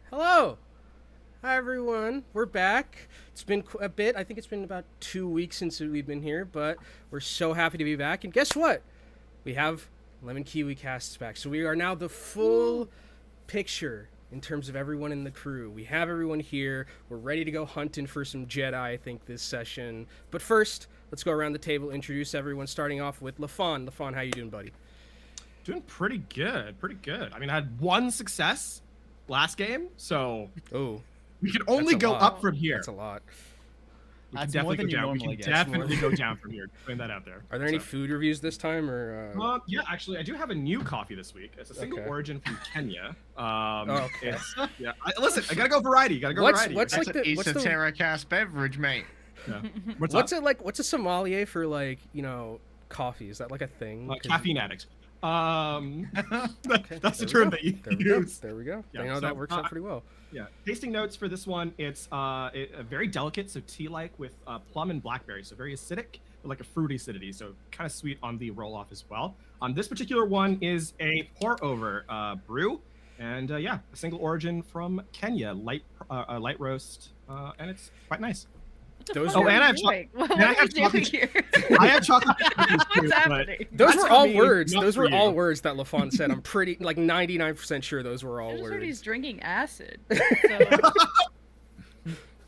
Hello. Hi, everyone. We're back. It's been a bit. I think it's been about 2 weeks since we've been here, but we're so happy to be back. And guess what? We have KenobiCasts back. So we are now the full picture in terms of everyone in the crew. We have everyone here. We're ready to go hunting for some Jedi, I think, this session. But first, let's go around the table, introduce everyone, starting off with Lafon. Lafon, how you doing, buddy? Doing pretty good. I mean, I had one success last game, so we can only go up from here. That's a lot. We can definitely go down. We can definitely go down from here. Putting that out there. Are there any food reviews this time, or? Yeah, actually, I do have a new coffee this week. It's a single origin from Kenya. Listen, I gotta go variety. Variety. What's like the esoteric-ass beverage, mate? Yeah. What's it like? What's a sommelier for, like, coffee? Is that like a thing? Caffeine addict. Okay, that's the term that you use. There we go. Yeah, that works out pretty well. Yeah. Tasting notes for this one, it's very delicate, so tea-like with plum and blackberry, so very acidic, but like a fruity acidity, so kind of sweet on the roll-off as well. This particular one is a pour-over brew, and a single origin from Kenya, light roast, and it's quite nice. And I have chocolate. I have chocolate. What's happening? Those were all words. Those were all words that Lafon said. I'm pretty, like, 99% sure those were all I just words. heard he's drinking acid. So.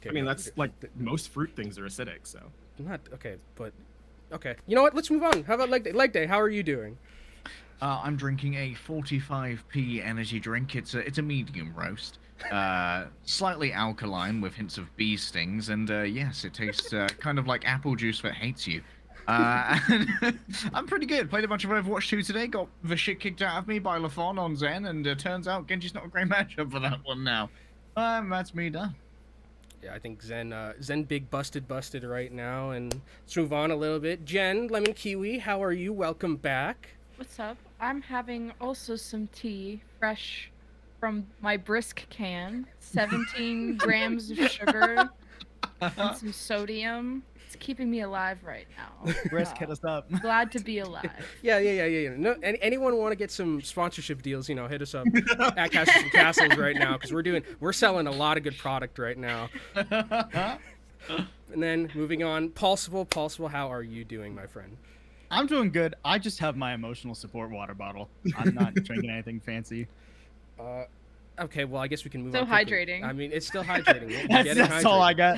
I mean, that's like most fruit things are acidic, so. Not okay, but okay. You know what? Let's move on. How about leg day? How are you doing? I'm drinking a 45p energy drink. It's a medium roast. Slightly alkaline with hints of bee stings, and yes, it tastes kind of like apple juice that hates you. And I'm pretty good. Played a bunch of Overwatch 2 today, got the shit kicked out of me by Lafon on Zen, and turns out Genji's not a great matchup for that one now. That's me done. Yeah, I think Zen big busted right now, and let's move on a little bit. Jen, Lemon Kiwi, how are you? Welcome back. What's up? I'm having also some tea, fresh from my brisk can. 17 grams of sugar and some sodium. It's keeping me alive right now. Brisk, hit us up. Glad to be alive. Yeah. No, anyone want to get some sponsorship deals? Hit us up at Castles and Castles right now, because we're selling a lot of good product right now. And then moving on, Paulsible, how are you doing, my friend? I'm doing good. I just have my emotional support water bottle. I'm not drinking anything fancy. Okay, well, I guess we can move on. Still hydrating. I mean, it's still hydrating. That's all I got.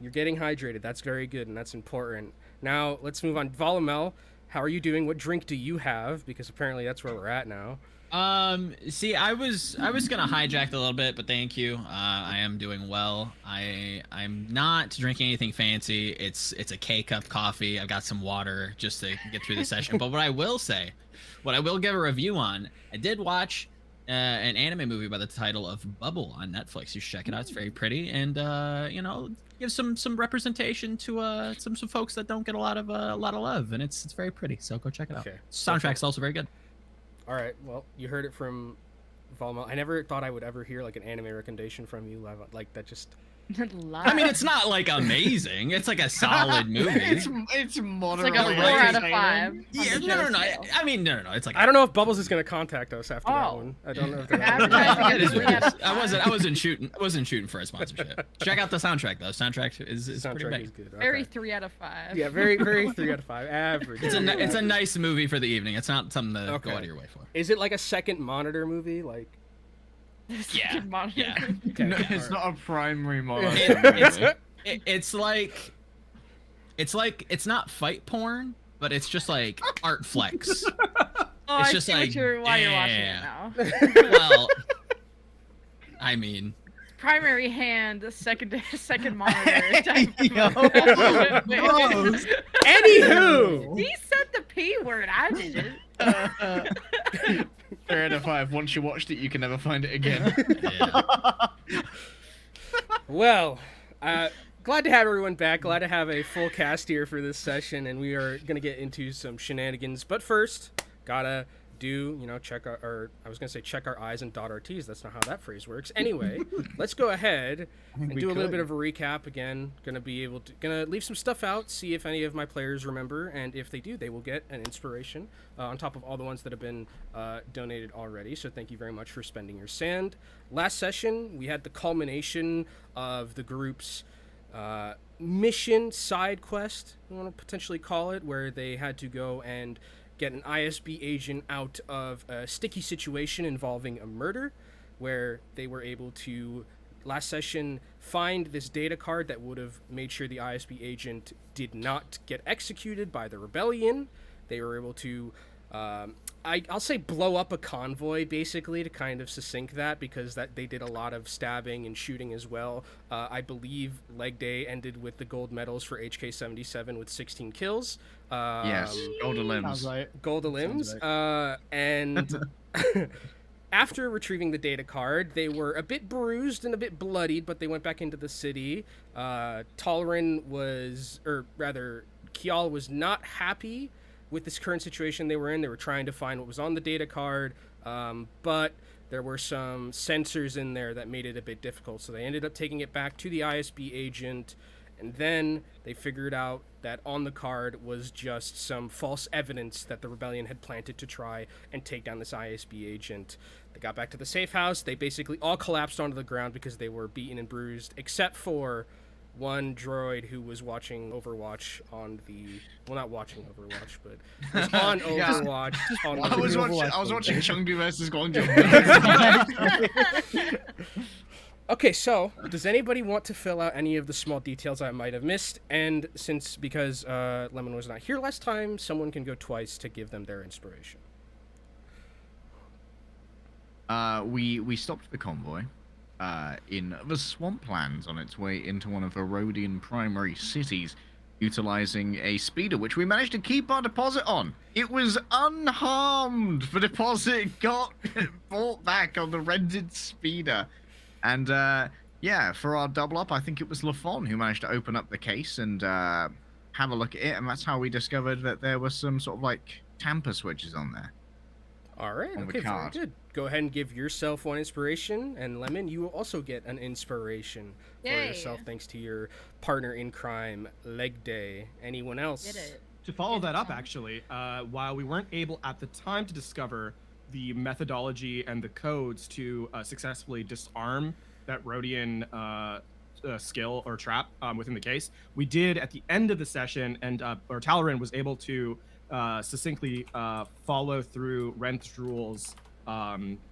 You're getting hydrated. That's very good, and that's important. Now, let's move on. Volamel, how are you doing? What drink do you have? Because apparently that's where we're at now. See, I was gonna hijack a little bit, but thank you. I am doing well. I'm not drinking anything fancy. It's a K-cup coffee. I've got some water just to get through the session. But what I will give a review on, I did watch an anime movie by the title of Bubble on Netflix. You should check it out. It's very pretty, and give some representation to some folks that don't get a lot of love, and it's very pretty. So go check it out. Soundtrack's also very good. All right, well, you heard it from Volamel. I never thought I would ever hear like an anime recommendation from you live. Like that just. I mean, it's not like amazing. It's like a solid movie. it's moderate. It's like a 4 out of 5. Yeah, no. I mean, no. It's like I don't know if Bubbles is gonna contact us after that one. I don't know if they're I wasn't shooting for a sponsorship. Check out the soundtrack though. Soundtrack is pretty big. Is good. Okay. Very 3 out of 5. Yeah, very 3 out of 5. Average. It's a nice movie for the evening. It's not something to go out of your way for. Is it like a second monitor movie? Like. Yeah. Okay, no, it's not a primary monitor. It's not fight porn, but it's just like art flex. Oh, it's I just see like why you're watching it now. Well, I mean, primary hand, second monitor. Anywho, he said the P word. I didn't. 3 out of 5. Once you watched it, you can never find it again. Yeah. Well, glad to have everyone back. Glad to have a full cast here for this session, and we are gonna get into some shenanigans. But first, gotta do, check our, or I was going to say check our I's and dot our T's. That's not how that phrase works. Anyway, let's go ahead and do a little bit of a recap again. Gonna leave some stuff out, see if any of my players remember, and if they do, they will get an inspiration on top of all the ones that have been donated already. So thank you very much for spending your sand. Last session, we had the culmination of the group's mission side quest, you want to potentially call it, where they had to go and get an ISB agent out of a sticky situation involving a murder, where they were able to, last session, find this data card that would have made sure the ISB agent did not get executed by the rebellion. They were able to, I'll say blow up a convoy, basically, to kind of succinct that, because that they did a lot of stabbing and shooting as well. I believe Leg Day ended with the gold medals for HK-77 with 16 kills. Yes, gold of limbs. Sounds right. Gold of limbs. And after retrieving the data card, they were a bit bruised and a bit bloodied, but they went back into the city. Kial was not happy with this current situation they were in. They were trying to find what was on the data card, but there were some sensors in there that made it a bit difficult. So they ended up taking it back to the ISB agent, and then they figured out that on the card was just some false evidence that the rebellion had planted to try and take down this ISB agent. They got back to the safe house. They basically all collapsed onto the ground because they were beaten and bruised, except for one droid who was watching Overwatch on the... Well, not watching Overwatch, but was on Overwatch. On I was Overwatch. watching Chengdu versus Guangzhou. Okay, so does anybody want to fill out any of the small details I might have missed? And because Lemon was not here last time, someone can go twice to give them their inspiration. We stopped the convoy in the swamplands on its way into one of the Rodian primary cities, utilizing a speeder which we managed to keep our deposit on. It was unharmed. The deposit got brought back on the rented speeder. And yeah, for our double up, I think it was Lafon who managed to open up the case and have a look at it, and that's how we discovered that there was some sort of like tamper switches on there. All right, On the okay, very card. good. Go ahead and give yourself one inspiration, and Lemon, you will also get an inspiration for Yay. yourself thanks to your partner in crime, Leg Day. Anyone else? Did it. To follow that up, actually, while we weren't able at the time to discover the methodology and the codes to successfully disarm that Rodian skill or trap within the case, we did at the end of the session, and or Talaran was able to succinctly follow through Renthruel's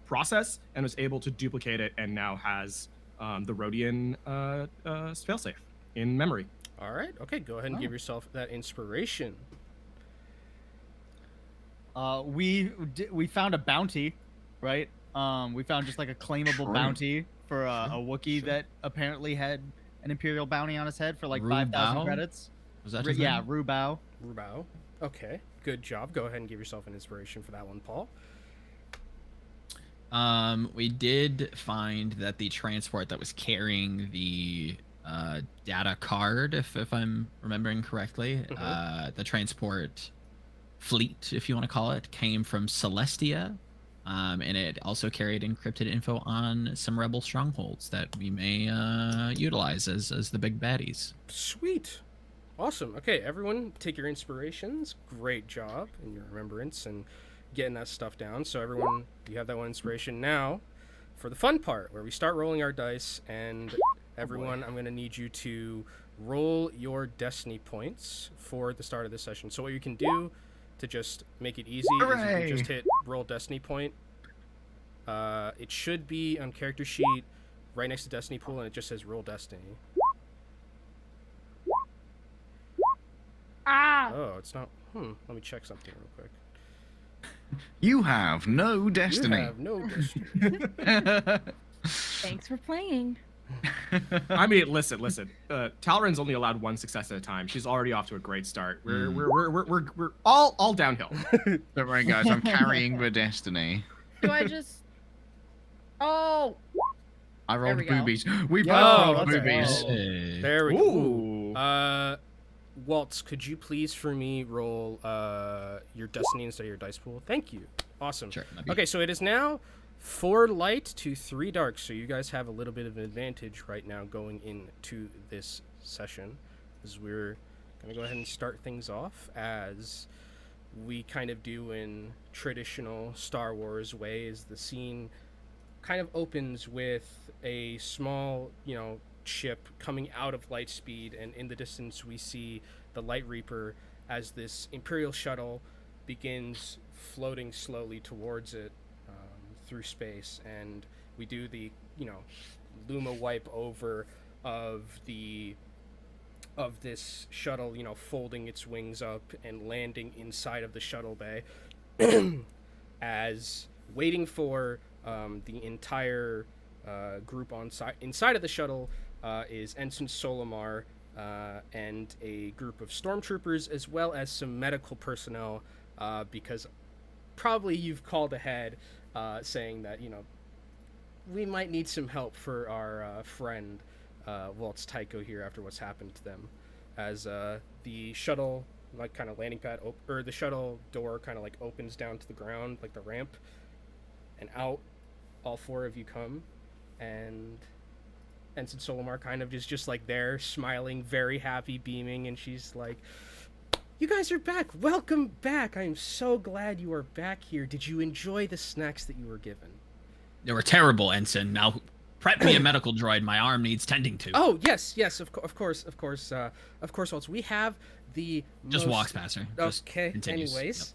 process and was able to duplicate it, and now has the Rodian failsafe in memory. All right, okay, go ahead and give yourself that inspiration. We found a bounty, right? We found just like a claimable True. bounty for a Wookiee that apparently had an Imperial bounty on his head for like Ru 5,000 Bao? credits. Was that his Yeah, name? Rubao. Rubao. Okay, good job. Go ahead and give yourself an inspiration for that one, Paul. We did find that the transport that was carrying the data card, if I'm remembering correctly, the transport fleet, if you want to call it, came from Celestia, and it also carried encrypted info on some rebel strongholds that we may utilize as the big baddies. Sweet. Awesome. Okay, everyone, take your inspirations. Great job in your remembrance and getting that stuff down. So everyone, you have that one inspiration. Now, for the fun part, where we start rolling our dice, and everyone, I'm going to need you to roll your destiny points for the start of this session. So what you can do to just make it easy is you Hooray! can just hit roll destiny point. It should be on character sheet right next to destiny pool, and it just says roll destiny. Ah! Oh, it's not. Let me check something real quick. You have no destiny. You have no destiny. Thanks for playing. I mean, listen. Talaran's only allowed one success at a time. She's already off to a great start. We're all downhill. Don't worry, guys. I'm carrying the destiny. Do I just... Oh! I rolled we go. boobies. We both Oh, rolled okay. boobies. Hey. There we Ooh. go. Waltz, could you please for me roll your destiny instead of your dice pool? Thank you. Awesome. Sure. that'd be- Okay, so it is now 4 light to 3 dark, so you guys have a little bit of an advantage right now going into this session, as we're going to go ahead and start things off as we kind of do in traditional Star Wars way. Is the scene kind of opens with a small, ship coming out of light speed, and in the distance we see the Light Reaper as this Imperial shuttle begins floating slowly towards it through space, and we do the Luma wipe over of this shuttle, folding its wings up and landing inside of the shuttle bay, as waiting for the entire group inside of the shuttle is Ensign Solomar and a group of stormtroopers, as well as some medical personnel, because probably you've called ahead saying that we might need some help for our friend Waltz Tycho here after what's happened to them, as the shuttle kind of landing pad or the shuttle door kind of opens down to the ground, like the ramp, and out all 4 of you come, and Ensign Solomar kind of just there, smiling, very happy, beaming, and she's like, "You guys are back! Welcome back! I'm so glad you are back here. Did you enjoy the snacks that you were given?" They were terrible, Ensign. Now, prep me a medical droid. My arm needs tending to. Oh, yes, of course, Waltz. We have the Just walks past her. Just Okay, continues. anyways.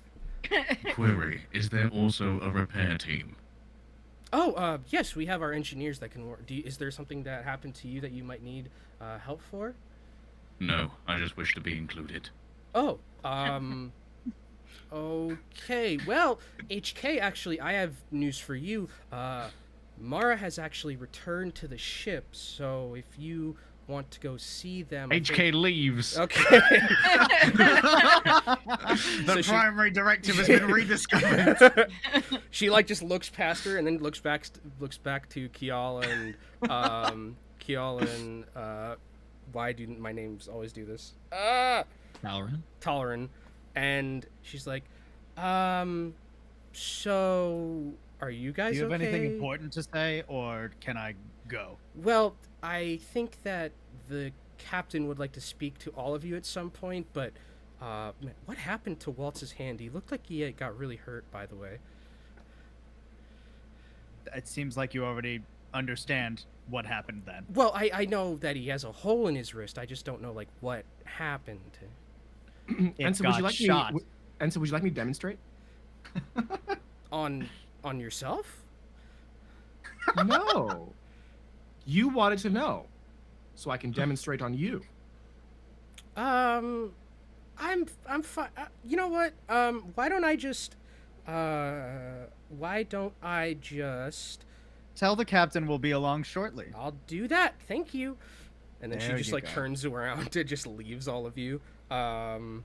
Query: is there also a repair team? Oh, yes, we have our engineers that can work. Is there something that happened to you that you might need help for? No, I just wish to be included. Oh, okay. Well, HK, actually, I have news for you. Mara has actually returned to the ship, so if you want to go see them... HK leaves. Okay. The primary directive has been rediscovered. She just looks past her and then looks back to Kiala and why do my names always do this? Toleran. And she's like, so are you guys Do you have okay? anything important to say, or can I go? Well, I think that the captain would like to speak to all of you at some point, but man, what happened to Waltz's hand? He looked like he got really hurt, by the way. It seems like you already understand what happened then. Well, I know that he has a hole in his wrist. I just don't know what happened. Ensign, got would you like shot. me? Ensign, would you like me to demonstrate? On yourself? No. You wanted to know, so I can demonstrate on you. I'm fine. You know what? Why don't I just Tell the captain we'll be along shortly. I'll do that. Thank you. And then There she just you go. turns around and just leaves all of you. HK,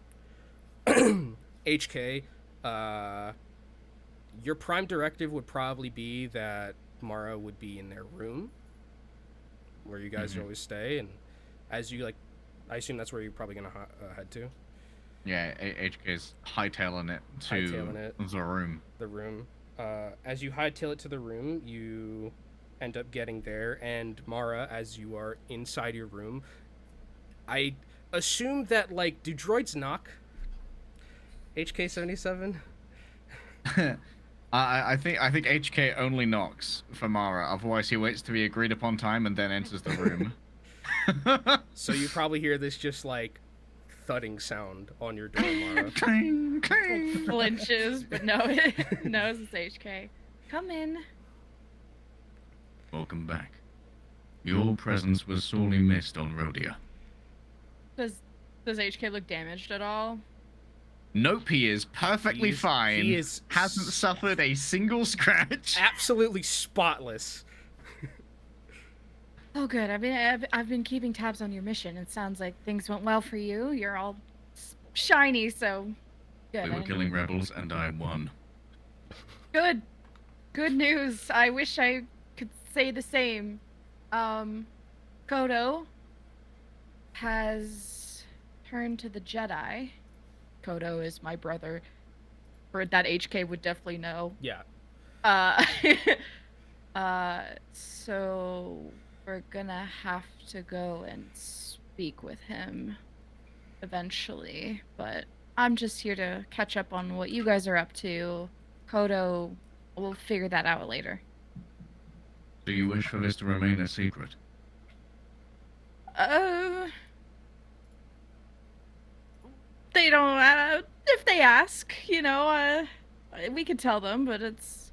your prime directive would probably be that Mara would be in their room where you guys always stay, and as you I assume that's where you're probably gonna head to. Yeah, HK's hightailing it to Hightailing it. the room. The room. As you hightail it to the room, you end up getting there, and Mara, as you are inside your room, I assume that do droids knock? HK-77? I think HK only knocks for Mara. Otherwise, he waits to be agreed upon time and then enters the room. So you probably hear this just thudding sound on your door, Mara. Cling, cling. Flinches, but no, it knows it's HK. Come in. Welcome back. Your presence was sorely missed on Rodia. Does HK look damaged at all? Nope, he is perfectly fine. He is hasn't suffered a single scratch. absolutely spotless. Oh, good. I've been keeping tabs on your mission. It sounds like things went well for you. You're all shiny, so good. We were killing rebels, and I won. Good. Good news. I wish I could say the same. Kodo has turned to the Jedi. Kodo is my brother or that HK would definitely know. Yeah. Uh, so we're gonna have to go and speak with him eventually, but I'm just here to catch up on what you guys are up to. Kodo will figure that out later. Do you wish for this to remain a secret? They don't. If they ask, we could tell them, but it's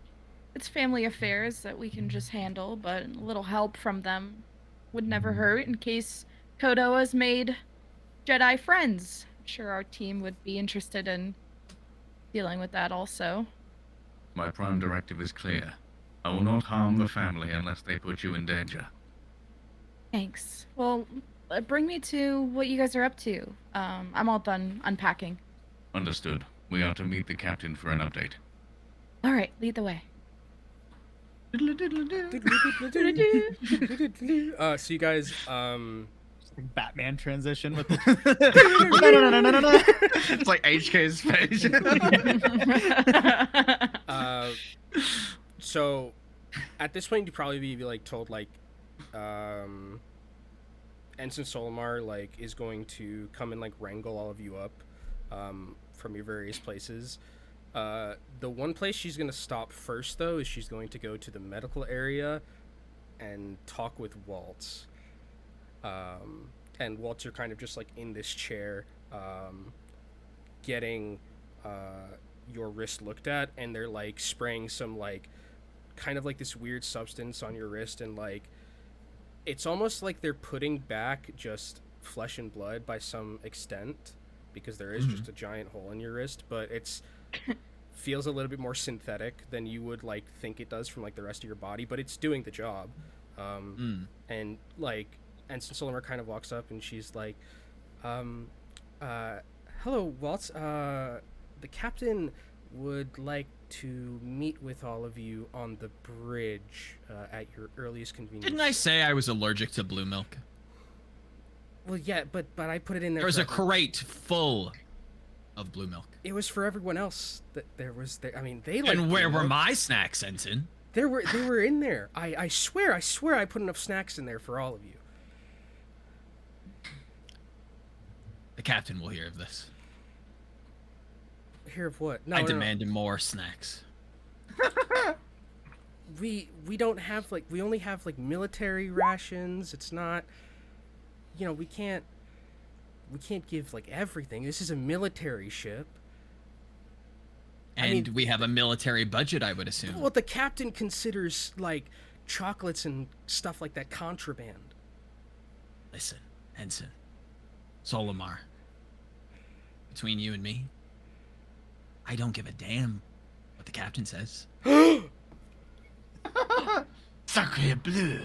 family affairs that we can just handle. But a little help from them would never hurt in case Kodo has made Jedi friends. I'm sure our team would be interested in dealing with that also. My prime directive is clear. I will not harm the family unless they put you in danger. Thanks. Well, bring me to what you guys are up to. I'm all done unpacking. Understood. We are to meet the captain for an update. All right, lead the way. So you guys, Batman transition with It's like HK's face. so at this point, you'd probably be like told like, Ensign Solomar like is going to come and like wrangle all of you up, from your various places. The one place she's gonna stop first though is she's going to go to the medical area and talk with Waltz. And Waltz are kind of just like in this chair, getting your wrist looked at, and they're like spraying some like kind of like this weird substance on your wrist, and like it's almost like they're putting back just flesh and blood by some extent, because there is just a giant hole in your wrist, but it's feels a little bit more synthetic than you would like think it does from like the rest of your body, but it's doing the job. And like Ensign Solomar kind of walks up and she's like, hello Waltz, the captain would like to meet with all of you on the bridge at your earliest convenience. Didn't I say I was allergic to blue milk? Well, yeah, but I put it in there. There was a crate full of blue milk. It was for everyone else. That there was there. I mean, they like. And where were my snacks, Ensign? They were in there. I swear I put enough snacks in there for all of you. The captain will hear of this. Hear of what? No, I no, demand more snacks. We don't have like, we only have like military rations. It's not, we can't give like everything. This is a military ship. And we have a military budget, I would assume. Well, the captain considers like chocolates and stuff like that contraband. Listen, Ensign, Solomar, between you and me, I don't give a damn what the captain says. Sacre bleu.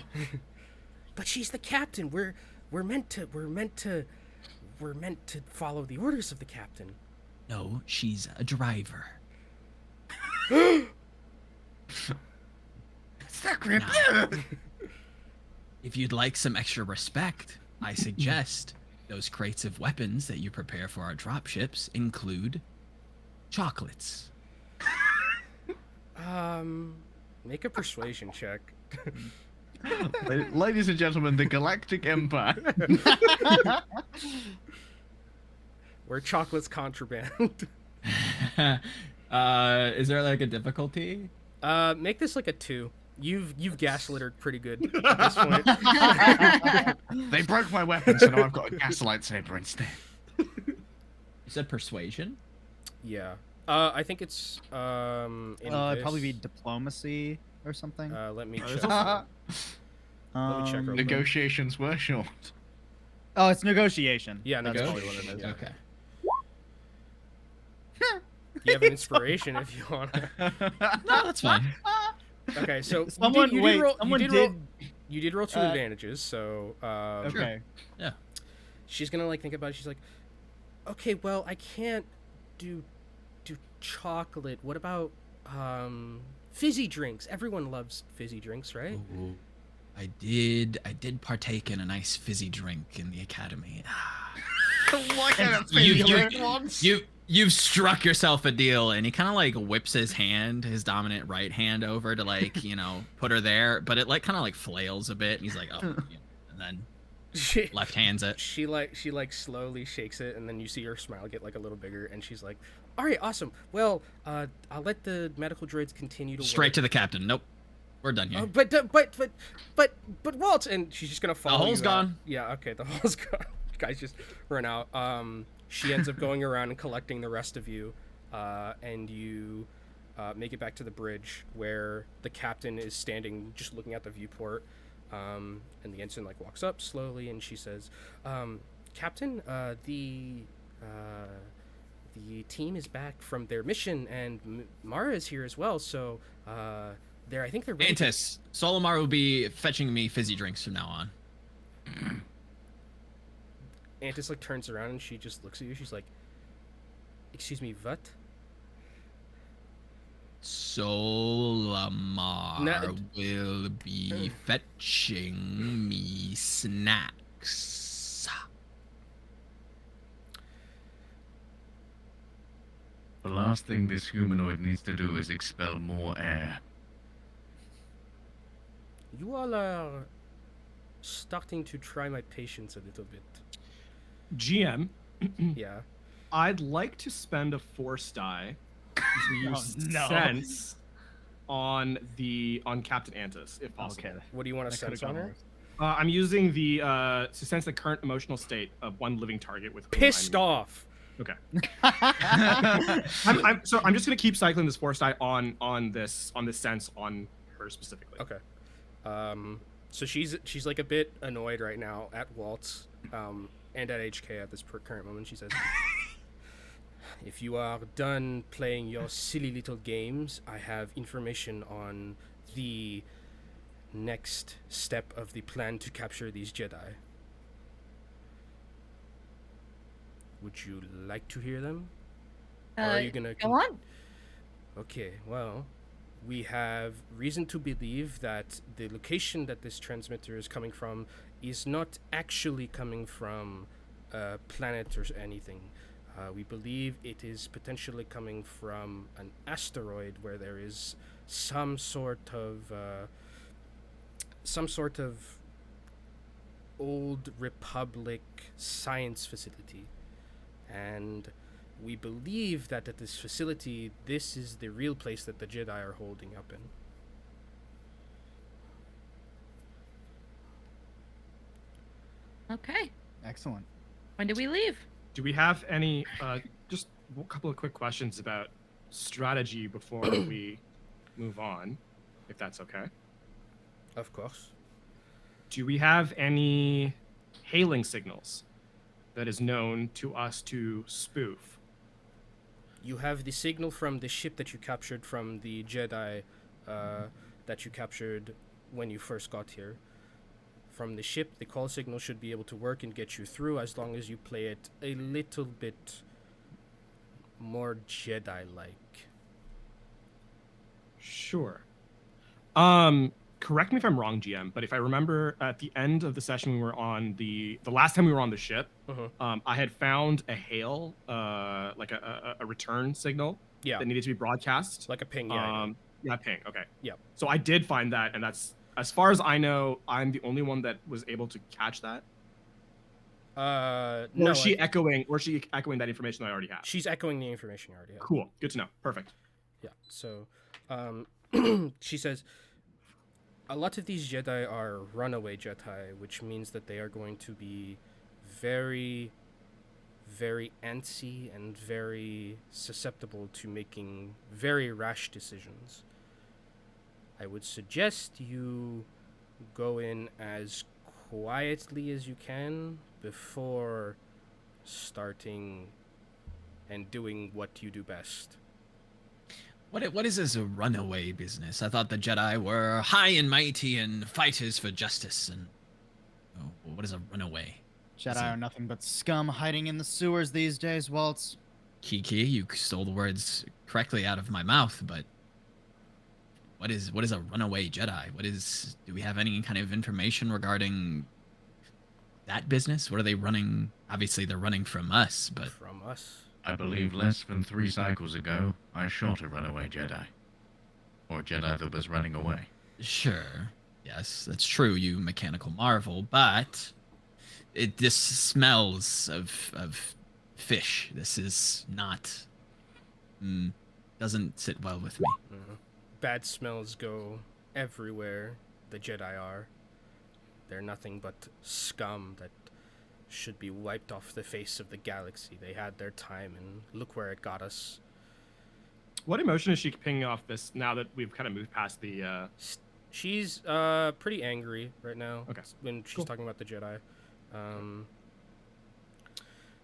But she's the captain. We're meant to follow the orders of the captain. No, she's a driver. Sacre Now, bleu. if you'd like some extra respect, I suggest those crates of weapons that you prepare for our dropships include chocolates. Make a persuasion check. Ladies and gentlemen, the Galactic Empire. Where chocolate's contraband. Is there like a difficulty? Make this like a 2. You've gaslit her pretty good at this point. They broke my weapon, so now I've got a gas lightsaber instead. You said persuasion? Yeah. I think it's it'd probably be diplomacy or something. Let me there's check. also- Let me check real quick. Negotiations were short. Oh, it's negotiation. Yeah, That's negotiation. probably what it is. Yeah. Okay. You have an inspiration if you want. No, that's fine. Okay, so Someone you wait. did roll, Someone you did. you did roll 2 advantages, so Okay. Yeah. she's gonna like think about it. She's like, okay, well, I can't do chocolate. What about fizzy drinks? Everyone loves fizzy drinks, right? Ooh. I did partake in a nice fizzy drink in the academy. What kind of You- fizzy you- drink once? You've struck yourself a deal, and he kind of like whips his hand, his dominant right hand, over to like put her there, but it like kind of like flails a bit, and he's like, oh, and then She left hands it she like slowly shakes it, and then you see her smile get like a little bigger, and she's like, "All right, awesome. Well, I'll let the medical droids continue to straight work. to the captain. Nope, we're done here. But Walt," and she's just gonna follow. The hole's you out. gone. Yeah, okay, the hole's gone. You guys just run out. She ends up going around and collecting the rest of you, and you make it back to the bridge where the captain is standing, just looking at the viewport. And the ensign like walks up slowly, and she says, "Captain, the team is back from their mission, and Mara is here as well. So, I think they're ready." Antis, Solomar will be fetching me fizzy drinks from now on. Antis like turns around and she just looks at you. She's like, "Excuse me, what?" Solomar will be fetching me snacks. The last thing this humanoid needs to do is expel more air. You all are starting to try my patience a little bit. GM, Yeah. I'd like to spend a force die to use no. sense on Captain Antis, if possible. Okay. What do you want to That could've sense on gone her? worse. I'm using the to sense the current emotional state of one living target with whom Pissed off. Okay. I'm just gonna keep cycling this force die on this sense on her specifically. Okay. So she's like a bit annoyed right now at Waltz, and at HK at this current moment. She says, "If you are done playing your silly little games, I have information on the next step of the plan to capture these Jedi. Would you like to hear them? Or are you gonna Go on. Okay, well, we have reason to believe that the location that this transmitter is coming from is not actually coming from a planet or anything. We believe it is potentially coming from an asteroid where there is some sort of old Republic science facility. And we believe that at this facility, this is the real place that the Jedi are holding up in." Okay. Excellent. When do we leave? Do we have any just a couple of quick questions about strategy before we move on, if that's okay? Of course. Do we have any hailing signals that is known to us to spoof? You have the signal from the ship that you captured from the Jedi that you captured when you first got here. From the ship, the call signal should be able to work and get you through as long as you play it a little bit more Jedi-like. Sure. Correct me if I'm wrong, GM, but if I remember at the end of the session we were on the last time we were on the ship, I had found a hail, like a return signal Yeah, that needed to be broadcast. like a ping, yeah. Yeah, ping. Okay. Yeah. So I did find that, and that's, as far as I know, I'm the only one that was able to catch that. No, Or is she echoing that information that I already have? she's echoing the information you already have. Cool. Good to know. Perfect. Yeah, so she says, a lot of these Jedi are runaway Jedi, which means that they are going to be very, very antsy and very susceptible to making very rash decisions. I would suggest you go in as quietly as you can before starting and doing what you do best. What is this runaway business? I thought the Jedi were high and mighty and fighters for justice. And what is a runaway? Jedi are nothing but scum hiding in the sewers these days, Waltz. Kiki, you stole the words correctly out of my mouth, but what is a runaway Jedi? Do we have any kind of information regarding that business? What are they running? Obviously, they're running from us, but From us. I believe less than 3 cycles ago, I shot a runaway Jedi. Or a Jedi that was running away. Sure. Yes, that's true, you mechanical marvel, but this smells of fish. This is not doesn't sit well with me. Bad smells go everywhere the Jedi are. They're nothing but scum that should be wiped off the face of the galaxy. They had their time, and look where it got us. What emotion is she pinging off this now that we've kind of moved past the? She's pretty angry right now. Okay. When she's Cool. talking about the Jedi.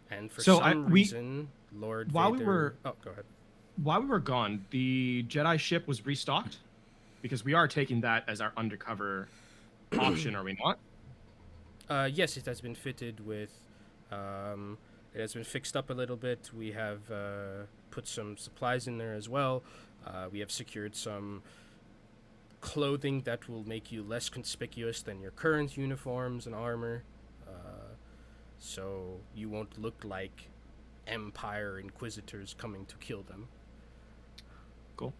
And for So some reason, Lord while Vader... we were- Oh, go ahead. While we were gone, the Jedi ship was restocked, because we are taking that as our undercover option, are we not? Yes, it has been fitted with... it has been fixed up a little bit. We have put some supplies in there as well. We have secured some clothing that will make you less conspicuous than your current uniforms and armor. So you won't look like Empire Inquisitors coming to kill them. Cool.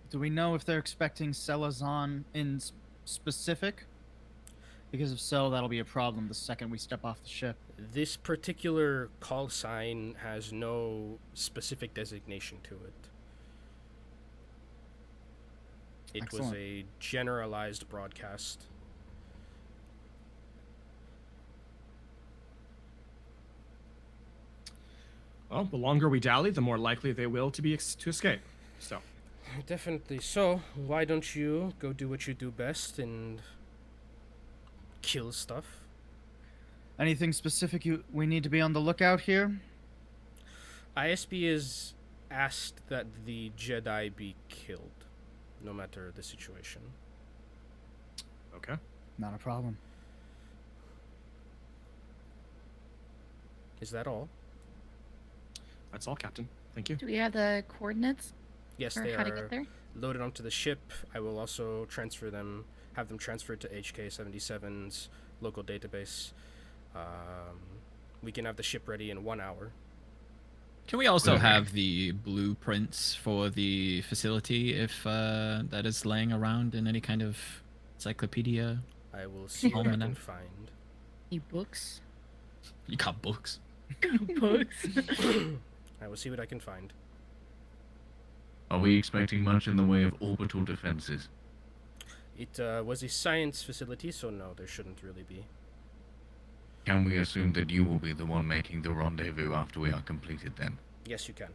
Do we know if they're expecting Selazon in specific? Because if so, that'll be a problem the second we step off the ship. This particular call sign has no specific designation to it. It was Excellent. a generalized broadcast. Well, the longer we dally, the more likely they will to escape. So, Definitely. So, why don't you go do what you do best and kill stuff? Anything specific we need to be on the lookout here? ISB is asked that the Jedi be killed, no matter the situation. okay. Not a problem. Is that all? That's all, Captain. Thank you. Do we have the coordinates Yes, for they how to are get there? loaded onto the ship. I will also transfer them, have them transferred to HK77's local database. We can have the ship ready in 1 hour. Can we also Okay. have the blueprints for the facility if that is laying around in any kind of encyclopedia? I will see what I can Almanac. find. Any books? You got books. Books. I will see what I can find. Are we expecting much in the way of orbital defenses? It was a science facility, so no, there shouldn't really be. Can we assume that you will be the one making the rendezvous after we are completed then? Yes, you can.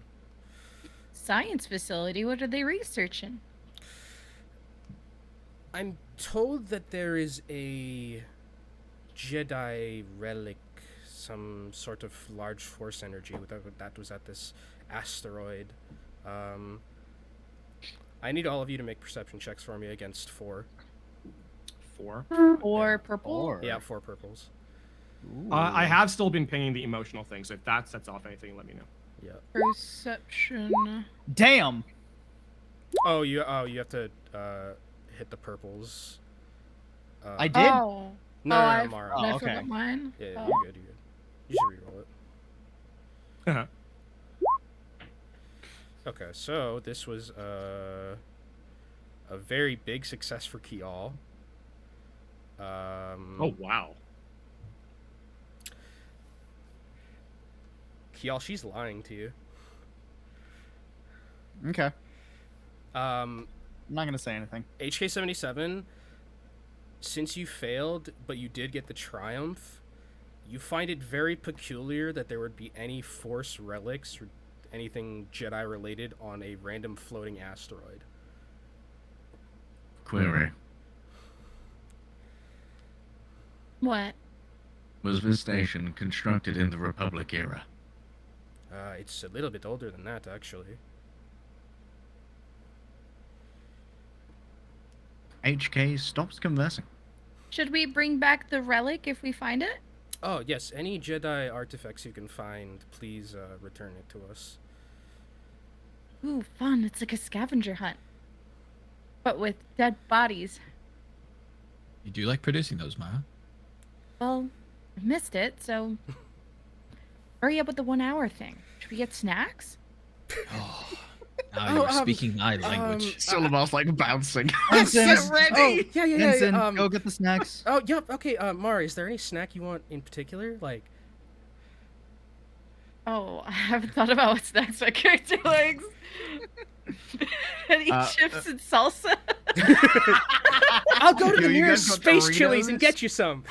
Science facility? What are they researching? I'm told that there is a Jedi relic, some sort of large force energy that was at this asteroid. I need all of you to make perception checks for me against 4. 4. Or purple? Or Yeah, 4 purples. I have still been pinging the emotional thing, so if that sets off anything, let me know. Yeah. Perception. damn. Oh, you have to hit the purples. I did. Oh. No, I Mara. Oh, I okay. forgot mine. Yeah, Oh. you're good. You're good. You should reroll it. Okay, so this was a very big success for Kial. Oh, wow. Kial, she's lying to you. Okay. Um, I'm not gonna say anything. HK77, since you failed, but you did get the triumph, you find it very peculiar that there would be any Force relics or anything Jedi related on a random floating asteroid. Query. What? Was this station constructed in the Republic era? It's a little bit older than that, actually. HK stops conversing. Should we bring back the relic if we find it? Oh, yes, any Jedi artifacts you can find, please return it to us. Ooh, fun. It's like a scavenger hunt. But with dead bodies. You do like producing those, Mara? Well, I missed it, so Hurry up with the 1 hour thing. Should we get snacks? Oh, now you're speaking my language. Solomon's like bouncing. Ensign, Oh, yeah. Ensign, go get the snacks. Oh, yep. Okay, Mari, is there any snack you want in particular? Like, Oh, I haven't thought about what snacks my character likes. Any chips and salsa? I'll go to the You nearest guys got Space Chili's Doritos? and get you some.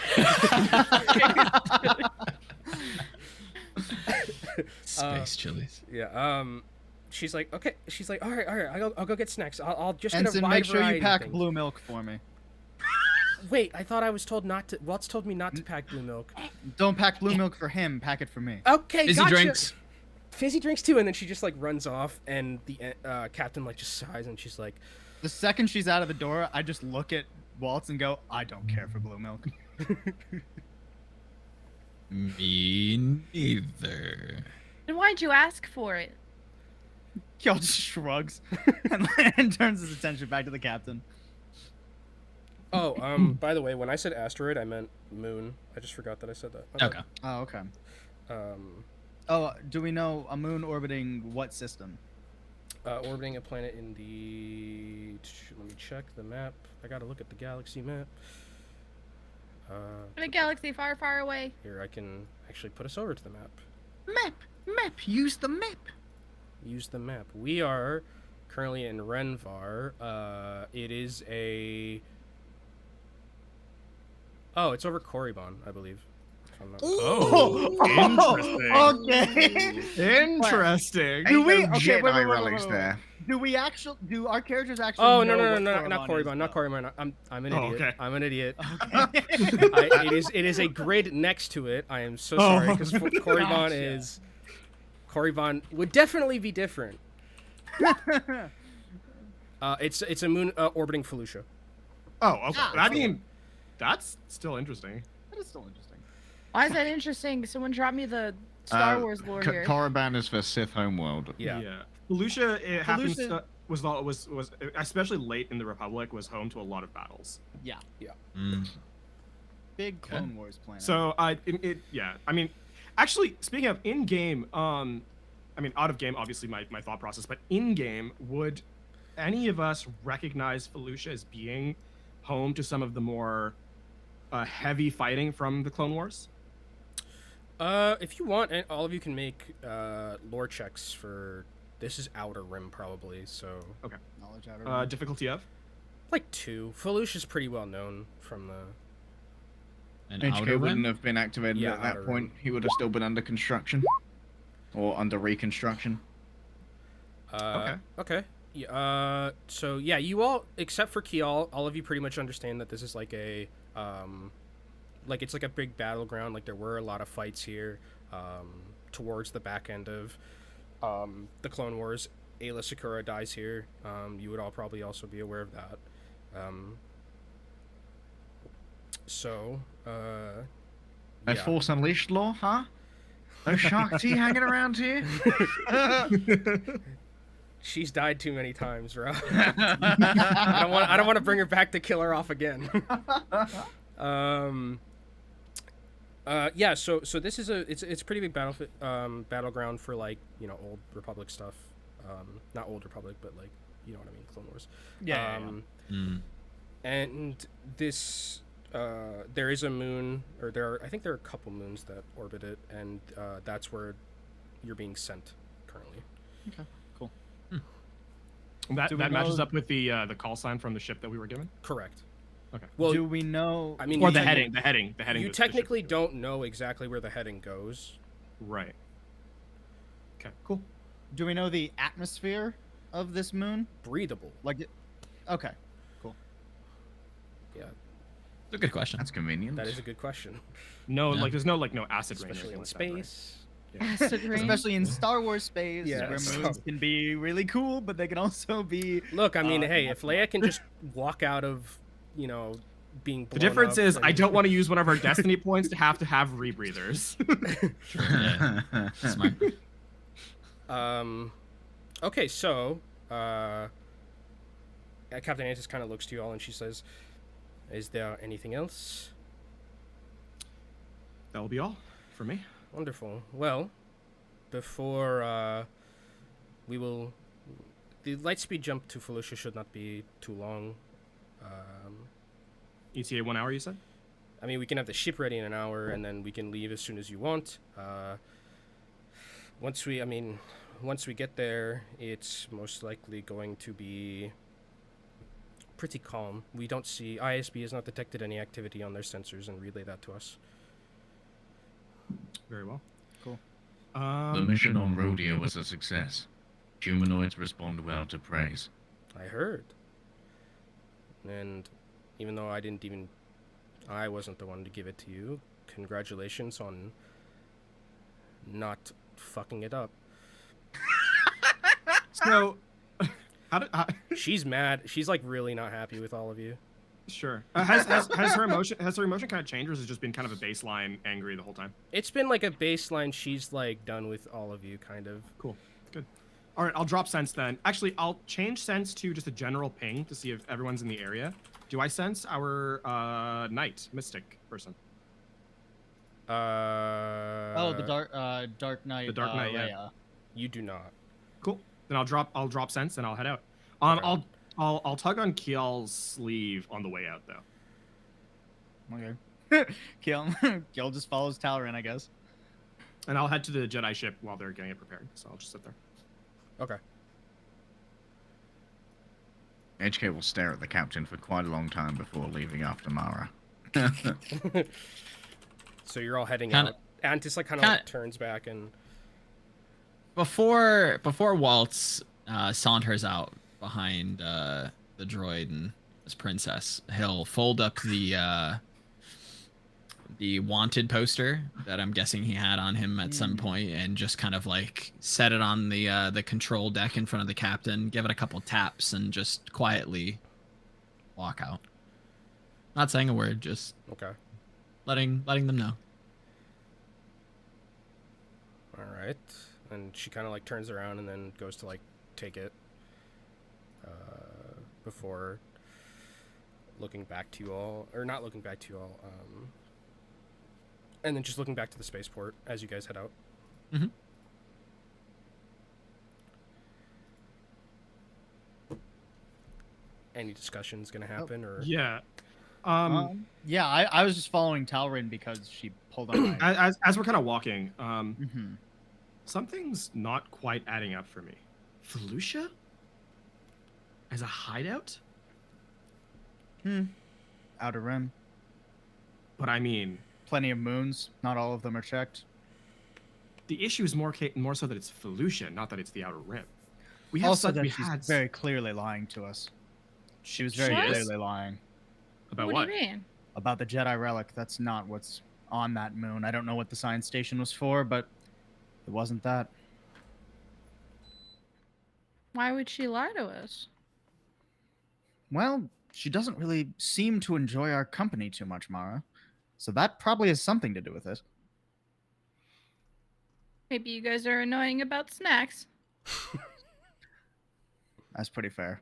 Space chilies. Yeah. She's like, okay. She's like, all right. I'll go get snacks. I'll just get a Ensign, wide make sure variety you of pack things. blue milk for me. Wait, I thought I was told not to. Waltz told me not to pack blue milk. Don't pack blue milk for him. Pack it for me. Okay, Fizzy gotcha. drinks. Fizzy drinks too, and then she just like runs off, and the captain like just sighs, and she's like, The second she's out of the door, I just look at Waltz and go, I don't care for blue milk. Me neither. Then why'd you ask for it? Kyo just shrugs and turns his attention back to the captain. oh, by the way, when I said asteroid, I meant moon. I just forgot that I said that. Okay. Oh, okay. Um, Oh, do we know a moon orbiting what system? orbiting a planet in the. Let me check the map. I gotta look at the galaxy map. In a galaxy far, far away. Here, I can actually put us over to the map. Map. Use the map. Use the map. We are currently in Renvar. It is a. Oh, it's over Korriban, I believe. If I'm not mistaken. Oh, Okay. interesting. Do we- Ain't no okay, wait, Jedi wait, wait, relics wait, wait. there. Do our characters actually Oh know no, what not Korriban, is, not though? Korriban. I'm an Oh, idiot. okay. I'm an idiot. Okay. It is a grid next to it. I am so Oh. sorry because Korriban Gotcha. is. Korriban would definitely be different. It's a moon orbiting Felucia. Oh, okay. Ah, I mean, that's still interesting. That is still interesting. Why is that interesting? Someone drop me the Star Wars lore here. Korriban is for Sith homeworld. Yeah. Felucia, it happens Felucia- to, was especially late in the Republic, was home to a lot of battles. Yeah. Mm. Big Clone Wars planet. So I mean, actually, speaking of in game, I mean, out of game, obviously my thought process, but in game, would any of us recognize Felucia as being home to some of the more heavy fighting from the Clone Wars? If you want, all of you can make lore checks for. This is Outer Rim probably, so Knowledge out of Difficulty of? like 2. Felucia's pretty well known from the. An HK outer wouldn't rim? have been activated Yeah, at that outer point. rim. He would have still been under construction. Or under reconstruction. Okay. Yeah, so yeah, you all, except for Kial, all of you pretty much understand that this is like a, like it's like a big battleground. Like there were a lot of fights here, towards the back end of, the Clone Wars. Ayla Sakura dies here. You would all probably also be aware of that. So, No yeah. Force Unleashed law, huh? No Shark Tea hanging around here? She's died too many times, bro. I don't want to bring her back to kill her off again. Yeah. So this is it's a pretty big battleground for, like, you know, old Republic stuff. Not old Republic, but, like, you know what I mean, Clone Wars. Yeah. Mm. And this there is a moon, or I think there are a couple moons that orbit it, and that's where you're being sent currently. Okay. Cool. That Do we matches know- up with the call sign from the ship that we were given. Correct. Okay. Well, Do we know? I mean, Or you the techni- heading. You of the ship. technically don't know exactly where the heading goes. Right. Okay. Cool. Do we know the atmosphere of this moon? Breathable. Like, okay. Yeah, It's a good question. That's convenient. that is a good question. No, Yeah. like there's no acid rain. or Especially anything in like that, right? space. Acid rain. Especially in Star Wars space, Yeah, where so- moons can be really cool, but they can also be. Look, I mean, Uh, hey, if Leia can just walk out of, you know, being The blown difference up, is like- I don't want to use one of our destiny points to have rebreathers. Yeah. Smart. Okay, so Captain Antis kind of looks to you all and she says, "Is there anything else?" That'll be all for me. Wonderful. Well, before we will, the light speed jump to Felucia should not be too long. ETA 1 hour, you said? I mean, we can have the ship ready in an hour, and then we can leave as soon as you want. Once we get there, it's most likely going to be pretty calm. We don't see, ISB has not detected any activity on their sensors and relay that to us. Very well. Cool. The mission on Rodia was a success. Humanoids respond well to praise. I heard. And even though I wasn't the one to give it to you, congratulations on not fucking it up. So, She's mad. She's like really not happy with all of you. sure. Has her emotion kind of changed, or has it just been kind of a baseline angry the whole time? It's been like a baseline. She's like done with all of you, kind of. Cool. Good. All right, I'll drop sense then. Actually, I'll change sense to just a general ping to see if everyone's in the area. Do I sense our knight, mystic person? Oh, the Dark Knight. The Dark Knight, yeah. Rhea. You do not. Cool. Then I'll drop sense and I'll head out. Okay. I'll tug on Kiel's sleeve on the way out though. Okay. Kiel just follows Talrin, I guess. And I'll head to the Jedi ship while they're getting it prepared. So I'll just sit there. Okay. HK will stare at the captain for quite a long time before leaving after Mara. So you're all heading Kinda- out. Antis like kind of like turns back and. Before Waltz saunters out behind the droid and his princess, he'll fold up the wanted poster that I'm guessing he had on him at some point, and just kind of like set it on the control deck in front of the captain, give it a couple taps, and just quietly walk out. Not saying a word, just Okay. letting them know. All right. And she kind of like turns around and then goes to like take it. Before looking back to you all, or not looking back to you all. And then just looking back to the spaceport as you guys head out. Mm-hmm. Any discussions gonna happen or? Yeah. Yeah, I was just following Talrin because she pulled up my... As we're kind of walking, Mhm. something's not quite adding up for me. Felucia? As a hideout? Outer Rim. But I mean, Plenty of moons. Not all of them are checked. the issue is more so that it's Felucia, not that it's the Outer Rim. We have Also, that she's had very clearly lying to us. She was very She is? clearly lying about What what? do you mean? about the Jedi relic. That's not what's on that moon. I don't know what the science station was for, but it wasn't that. Why would she lie to us? Well, she doesn't really seem to enjoy our company too much, Mara. So that probably has something to do with it. Maybe you guys are annoying about snacks. That's pretty fair.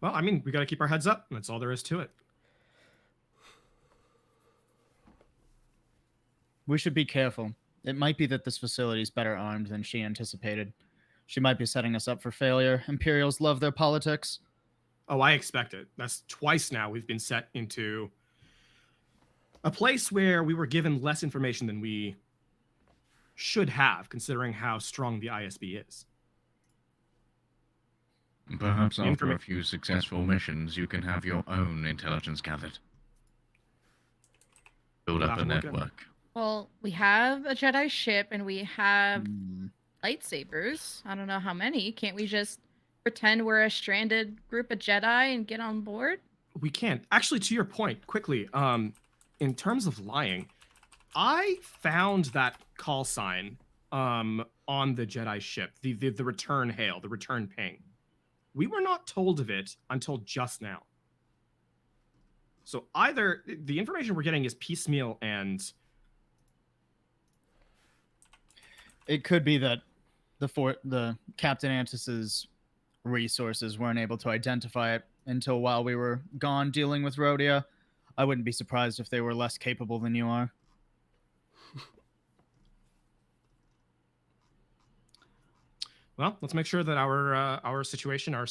Well, I mean, we got to keep our heads up. That's all there is to it. We should be careful. It might be that this facility is better armed than she anticipated. She might be setting us up for failure. Imperials love their politics. Oh, I expect it. That's twice now we've been set into a place where we were given less information than we should have, considering how strong the ISB is. Perhaps after a few successful missions, you can have your own intelligence gathered. Build up a network. Well, we have a Jedi ship and we have lightsabers. I don't know how many. Can't we just pretend we're a stranded group of Jedi and get on board? We can't. Actually, to your point, quickly, in terms of lying, I found that call sign on the Jedi ship, the return hail, the return ping. We were not told of it until just now. So either the information we're getting is piecemeal and It could be that the Captain Antis's resources weren't able to identify it until while we were gone dealing with Rodia. I wouldn't be surprised if they were less capable than you are. Well, let's make sure that our situation, our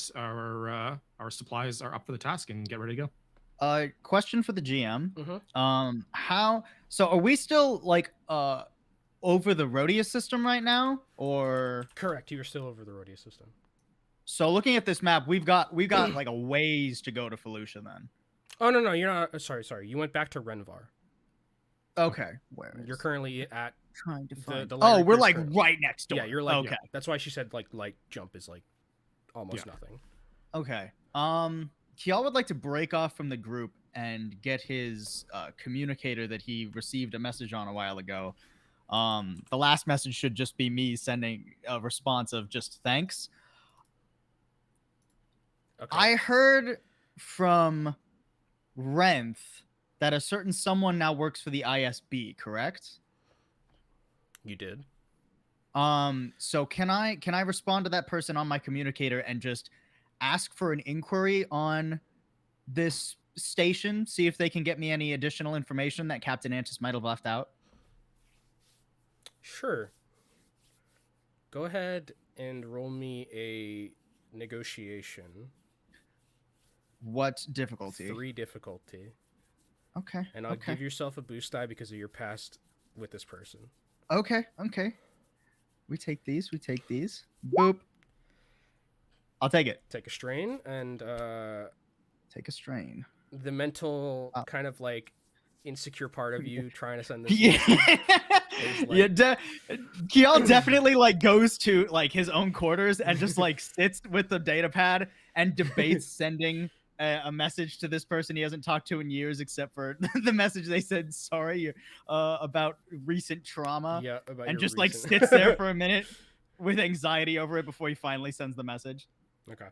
supplies are up for the task and get ready to go. Question for the GM. Mhm. How? So are we still like over the Rodia system right now, or? Correct. You're still over the Rodia system. So looking at this map, we've got like a ways to go to Felucia then. Oh no, you're not. Sorry. You went back to Renvar. Okay, where is You're currently at trying to the find? Light Oh, we're Reaper's like currently- right next door. Yeah, you're like okay. That's why she said like light jump is like almost nothing. Okay. Kial would like to break off from the group and get his communicator that he received a message on a while ago. The last message should just be me sending a response of just thanks. Okay. I heard from Renth that a certain someone now works for the ISB, correct? You did. So can I respond to that person on my communicator and just ask for an inquiry on this station, see if they can get me any additional information that Captain Antis might have left out? Sure. Go ahead and roll me a negotiation. What difficulty? 3 difficulty. Okay. And I'll okay. give yourself a boost die because of your past with this person. Okay. We take these. Boop. I'll take it. Take a strain and Take a strain. the mental kind of like insecure part of you trying to send this. Yeah. Kiel definitely like goes to like his own quarters and just like sits with the data pad and debates sending a message to this person he hasn't talked to in years, except for the message they said sorry about recent trauma. Yeah, about and your just like recent- sits there for a minute with anxiety over it before he finally sends the message. Okay.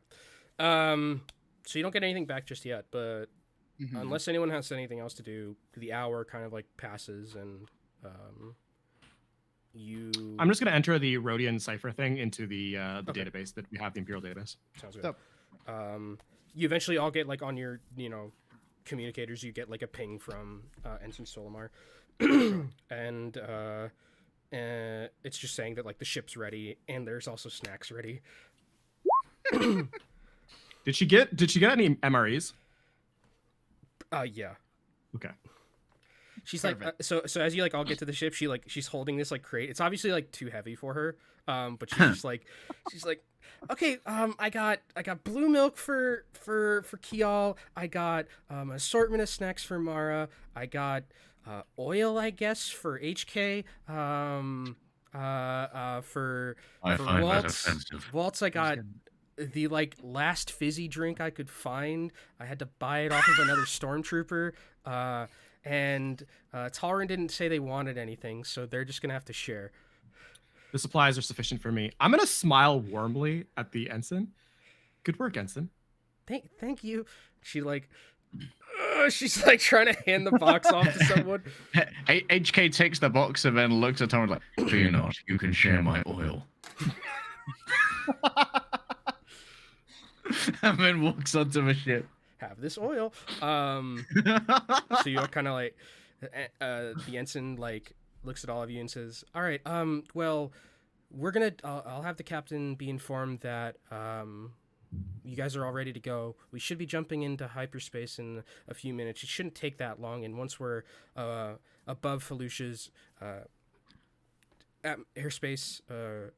So you don't get anything back just yet, but unless anyone has anything else to do, the hour kind of like passes and you. I'm just gonna enter the Rodian cipher thing into the database that we have, the Imperial database. Sounds good. You eventually all get like on your communicators. You get like a ping from Ensign Solimar, and it's just saying that like the ship's ready and there's also snacks ready. Did she get any MREs? Yeah. Okay. She's like, so as you like all get to the ship, she's holding this like crate. It's obviously like too heavy for her. But she's just like, okay, I got blue milk for Kial. I got an assortment of snacks for Mara. I got oil, I guess, for HK. For Waltz, I got the like last fizzy drink I could find. I had to buy it off of another stormtrooper. And Tolerant didn't say they wanted anything, so they're just gonna have to share. The supplies are sufficient for me. I'm gonna smile warmly at the ensign. Good work, ensign. Thank you. She like, she's like trying to hand the box off to someone. HK takes the box and then looks at Tolerant like, "Fear not, you can share my oil." And then walks onto the ship. Have this oil. So you're kind of like, the ensign like looks at all of you and says, "All right, well, we're gonna. I'll have the captain be informed that you guys are all ready to go. We should be jumping into hyperspace in a few minutes. It shouldn't take that long. And once we're above Felucia's airspace,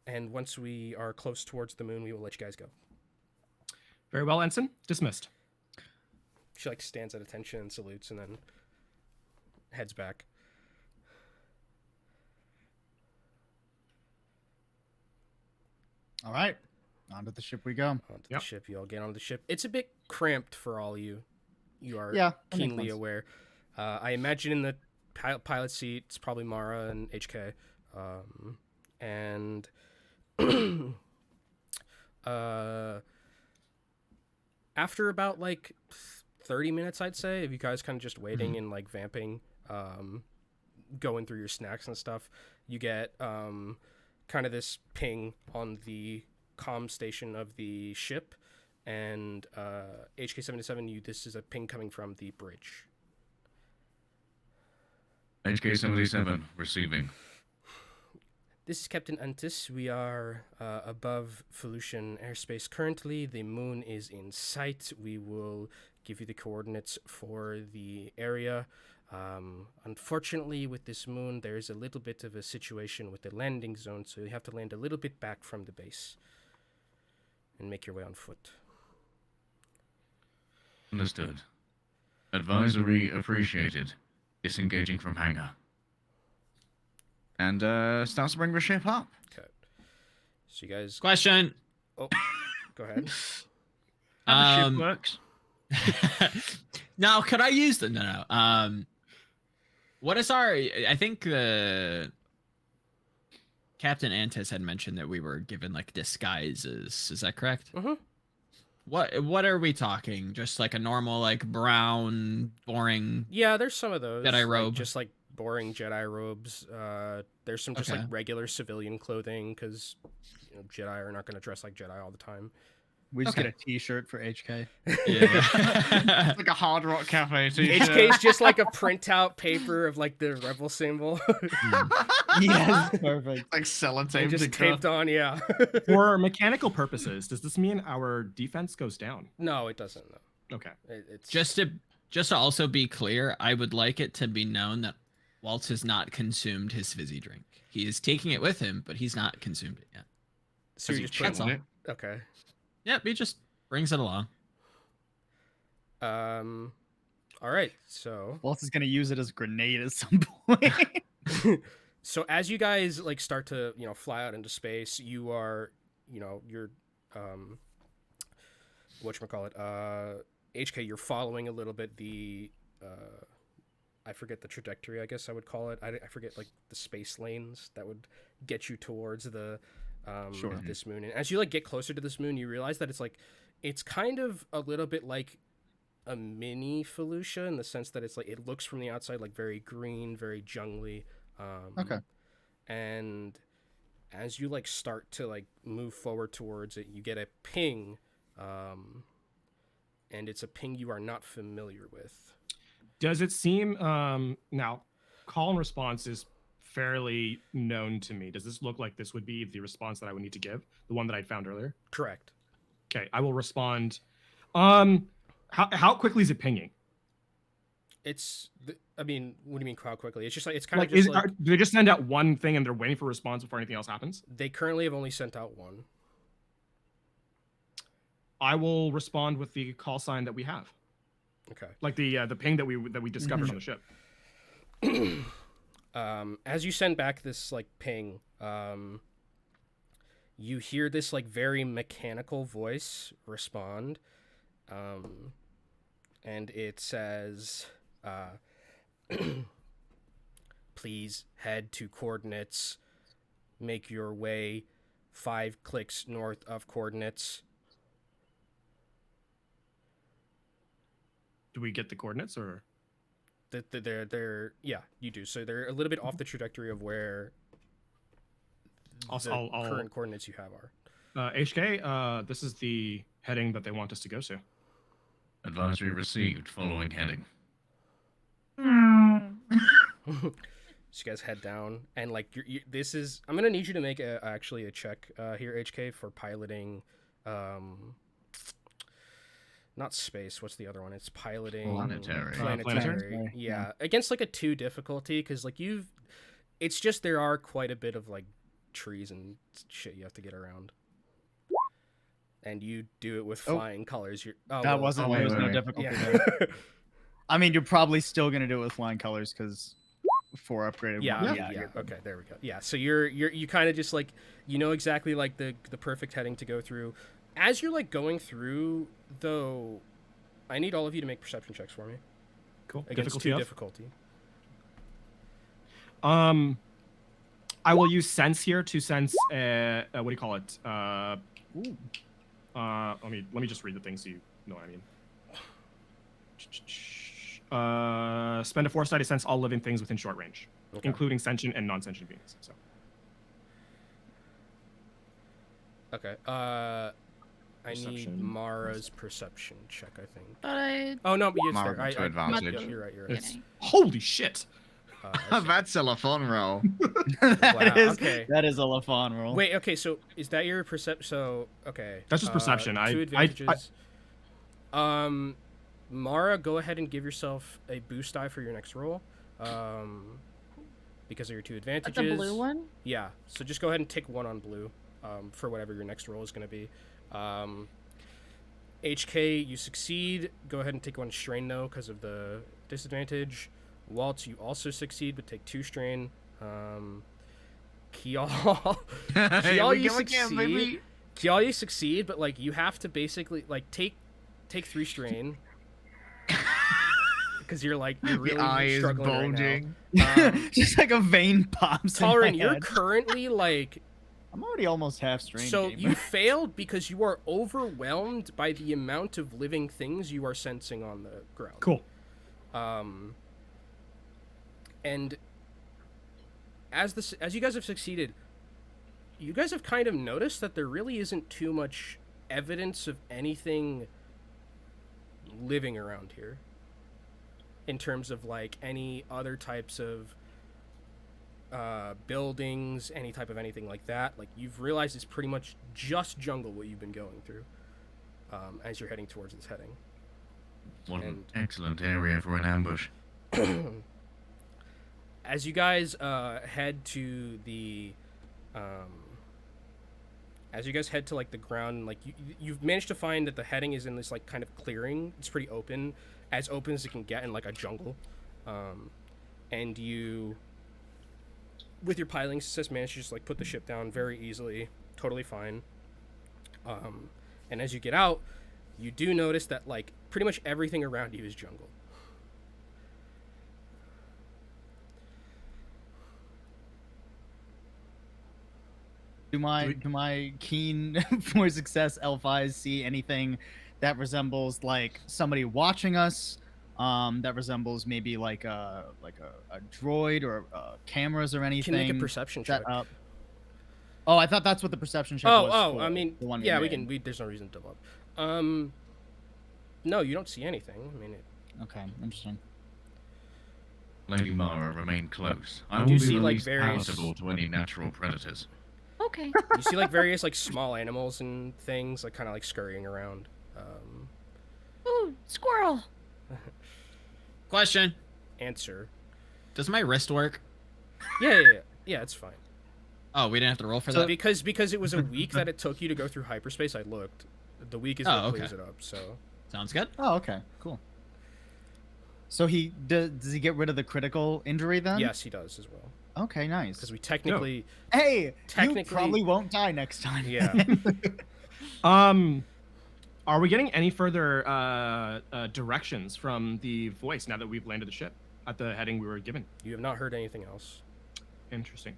and once we are close towards the moon, we will let you guys go." Very well, ensign. Dismissed. She like stands at attention and salutes and then heads back. All right, onto the ship we go. Onto the ship. You all get on the ship. It's a bit cramped for all you. You are keenly aware. I imagine in the pilot seat, it's probably Mara and HK. And after about like 30 minutes, I'd say, if you guys kind of just waiting and like vamping, going through your snacks and stuff, you get kind of this ping on the comm station of the ship, and HK-77, this is a ping coming from the bridge. HK-77 receiving. This is Captain Antis. We are above Felucian airspace currently. The moon is in sight. We will give you the coordinates for the area. Unfortunately, with this moon, there is a little bit of a situation with the landing zone, so you have to land a little bit back from the base and make your way on foot. Understood. Advisory appreciated. Disengaging from hangar. And starts to bring the ship up. Okay. So you guys... Question. Oh, go ahead. How the ship works. Now, could I use the no? What is our? I think Captain Antis had mentioned that we were given like disguises. Is that correct? Mm-hmm. What are we talking? Just like a normal like brown, boring. Yeah, there's some of those. Jedi robe. Just like boring Jedi robes. There's some just Okay. like regular civilian clothing because Jedi are not going to dress like Jedi all the time. We just Okay. get a T-shirt for HK. Yeah. It's like a Hard Rock Cafe t-shirt. HK is just like a printout paper of like the rebel symbol. Yes, perfect. Like sellotape and just to taped on, yeah. For mechanical purposes, does this mean our defense goes down? No, it doesn't. No. Okay. It's just to also be clear, I would like it to be known that Walt has not consumed his fizzy drink. He is taking it with him, but he's not consumed it yet. so you're Has just he putting checked it. it? Okay. Yep, he just brings it along. All right. So Walt is gonna use it as a grenade at some point. so as you guys like start to fly out into space, you are you're whatchamacallit, HK, you're following a little bit the I forget the trajectory, I guess I would call it. I forget like the space lanes that would get you towards the Sure. this moon. And as you like get closer to this moon, you realize that it's kind of a little bit like a mini Felucia in the sense that it's like it looks from the outside like very green, very jungly. Okay. And as you like start to like move forward towards it, you get a ping, and it's a ping you are not familiar with. Does it seem now call and response is fairly known to me. Does this look like this would be the response that I would need to give? The one that I'd found earlier? Correct. Okay, I will respond. How quickly is it pinging? I mean, what do you mean how quickly? It's just like it's kind Like, of just like do they just send out one thing and they're waiting for a response before anything else happens? they currently have only sent out one. I will respond with the call sign that we have, Okay. like the ping that we discovered on the ship. As you send back this like ping, you hear this like very mechanical voice respond, and it says, please head to coordinates, make your way 5 clicks north of coordinates. Do we get the coordinates or? They're yeah, you do. So they're a little bit off the trajectory of where the current coordinates you have are. HK, this is the heading that they want us to go to. Advisory received. Following heading. So you guys head down, and like this is I'm gonna need you to make actually a check here, HK, for piloting. Not space. What's the other one? It's piloting Planetary. Planetary? Yeah, against like a 2 difficulty, because like it's just there are quite a bit of like trees and shit you have to get around. And you do it with flying colors. There was no wait. difficulty Yeah. there. I mean, you're probably still gonna do it with flying colors because 4 upgraded. Yeah, ones. yeah. Okay, there we go. Yeah, so you kind of just like exactly like the perfect heading to go through. As you're like going through, though, I need all of you to make perception checks for me. Cool. Against Difficulty 2 of? difficulty. I will use sense here to sense. What do you call it? Let me just read the thing so you know what I mean. Spend a force die to sense all living things within short range, including sentient and non-sentient beings. So. Okay. I need Perception. Mara's perception check, I think. But I Oh no, but it's Mara there. got to advantage. You're right. It's- Holy shit! That's a fun roll. That is okay. that is a lafon roll. Wait, okay, so is that your perception? So, okay. That's just perception. Two advantages. Mara, go ahead and give yourself a boost die for your next roll. Because of your 2 advantages. The blue one? Yeah, so just go ahead and take 1 on blue for whatever your next roll is going to be. HK, you succeed. Go ahead and take 1 strain, though, because of the disadvantage. Waltz, you also succeed, but take 2 strain. Kial, Kial, you succeed. Kial, you succeed, but like you have to basically like take 3 strain because you're really The eye is struggling bulging. right now. Just like a vein pops. Tauren, in my you're head. currently like. I'm already almost half strained. So gamer. you failed because you are overwhelmed by the amount of living things you are sensing on the ground. Cool. And as you guys have succeeded, you guys have kind of noticed that there really isn't too much evidence of anything living around here in terms of like any other types of buildings, any type of anything like that. Like you've realized it's pretty much just jungle what you've been going through as you're heading towards this heading. What an And- excellent area for an ambush. As you guys head to the like the ground, like you've managed to find that the heading is in this like kind of clearing. It's pretty open as it can get in like a jungle, and you with your piloting success managed to just like put the ship down very easily, totally fine. And as you get out, you do notice that like pretty much everything around you is jungle. Do my keen for success elf eyes see anything that resembles like somebody watching us? That resembles maybe like a droid or cameras or You anything. can make a perception check. set up. Oh, I thought that's what the perception check was. Oh, for, I mean, the one yeah, we made. can. There's no reason to double up. No, you don't see anything. I mean, Okay, interesting. Lady Mara, remain close. I You will be see, the like, least various- palatable to any natural predators. Okay. you see like various like small animals and things like kind of like scurrying around. Ooh, squirrel. Question: Answer. Does my wrist work? Yeah, it's fine. Oh, we didn't have to roll for So that. because it was a week that it took you to go through hyperspace, I looked. The week is what Oh, clears okay. it up. So Sounds good. Oh, okay, cool. So does he get rid of the critical injury then? yes, he does as well. Okay, nice. Because we technically, Hey, you Technically- probably won't die next time. yeah. Are we getting any further directions from the voice now that we've landed the ship at the heading we were given? You have not heard anything else. Interesting.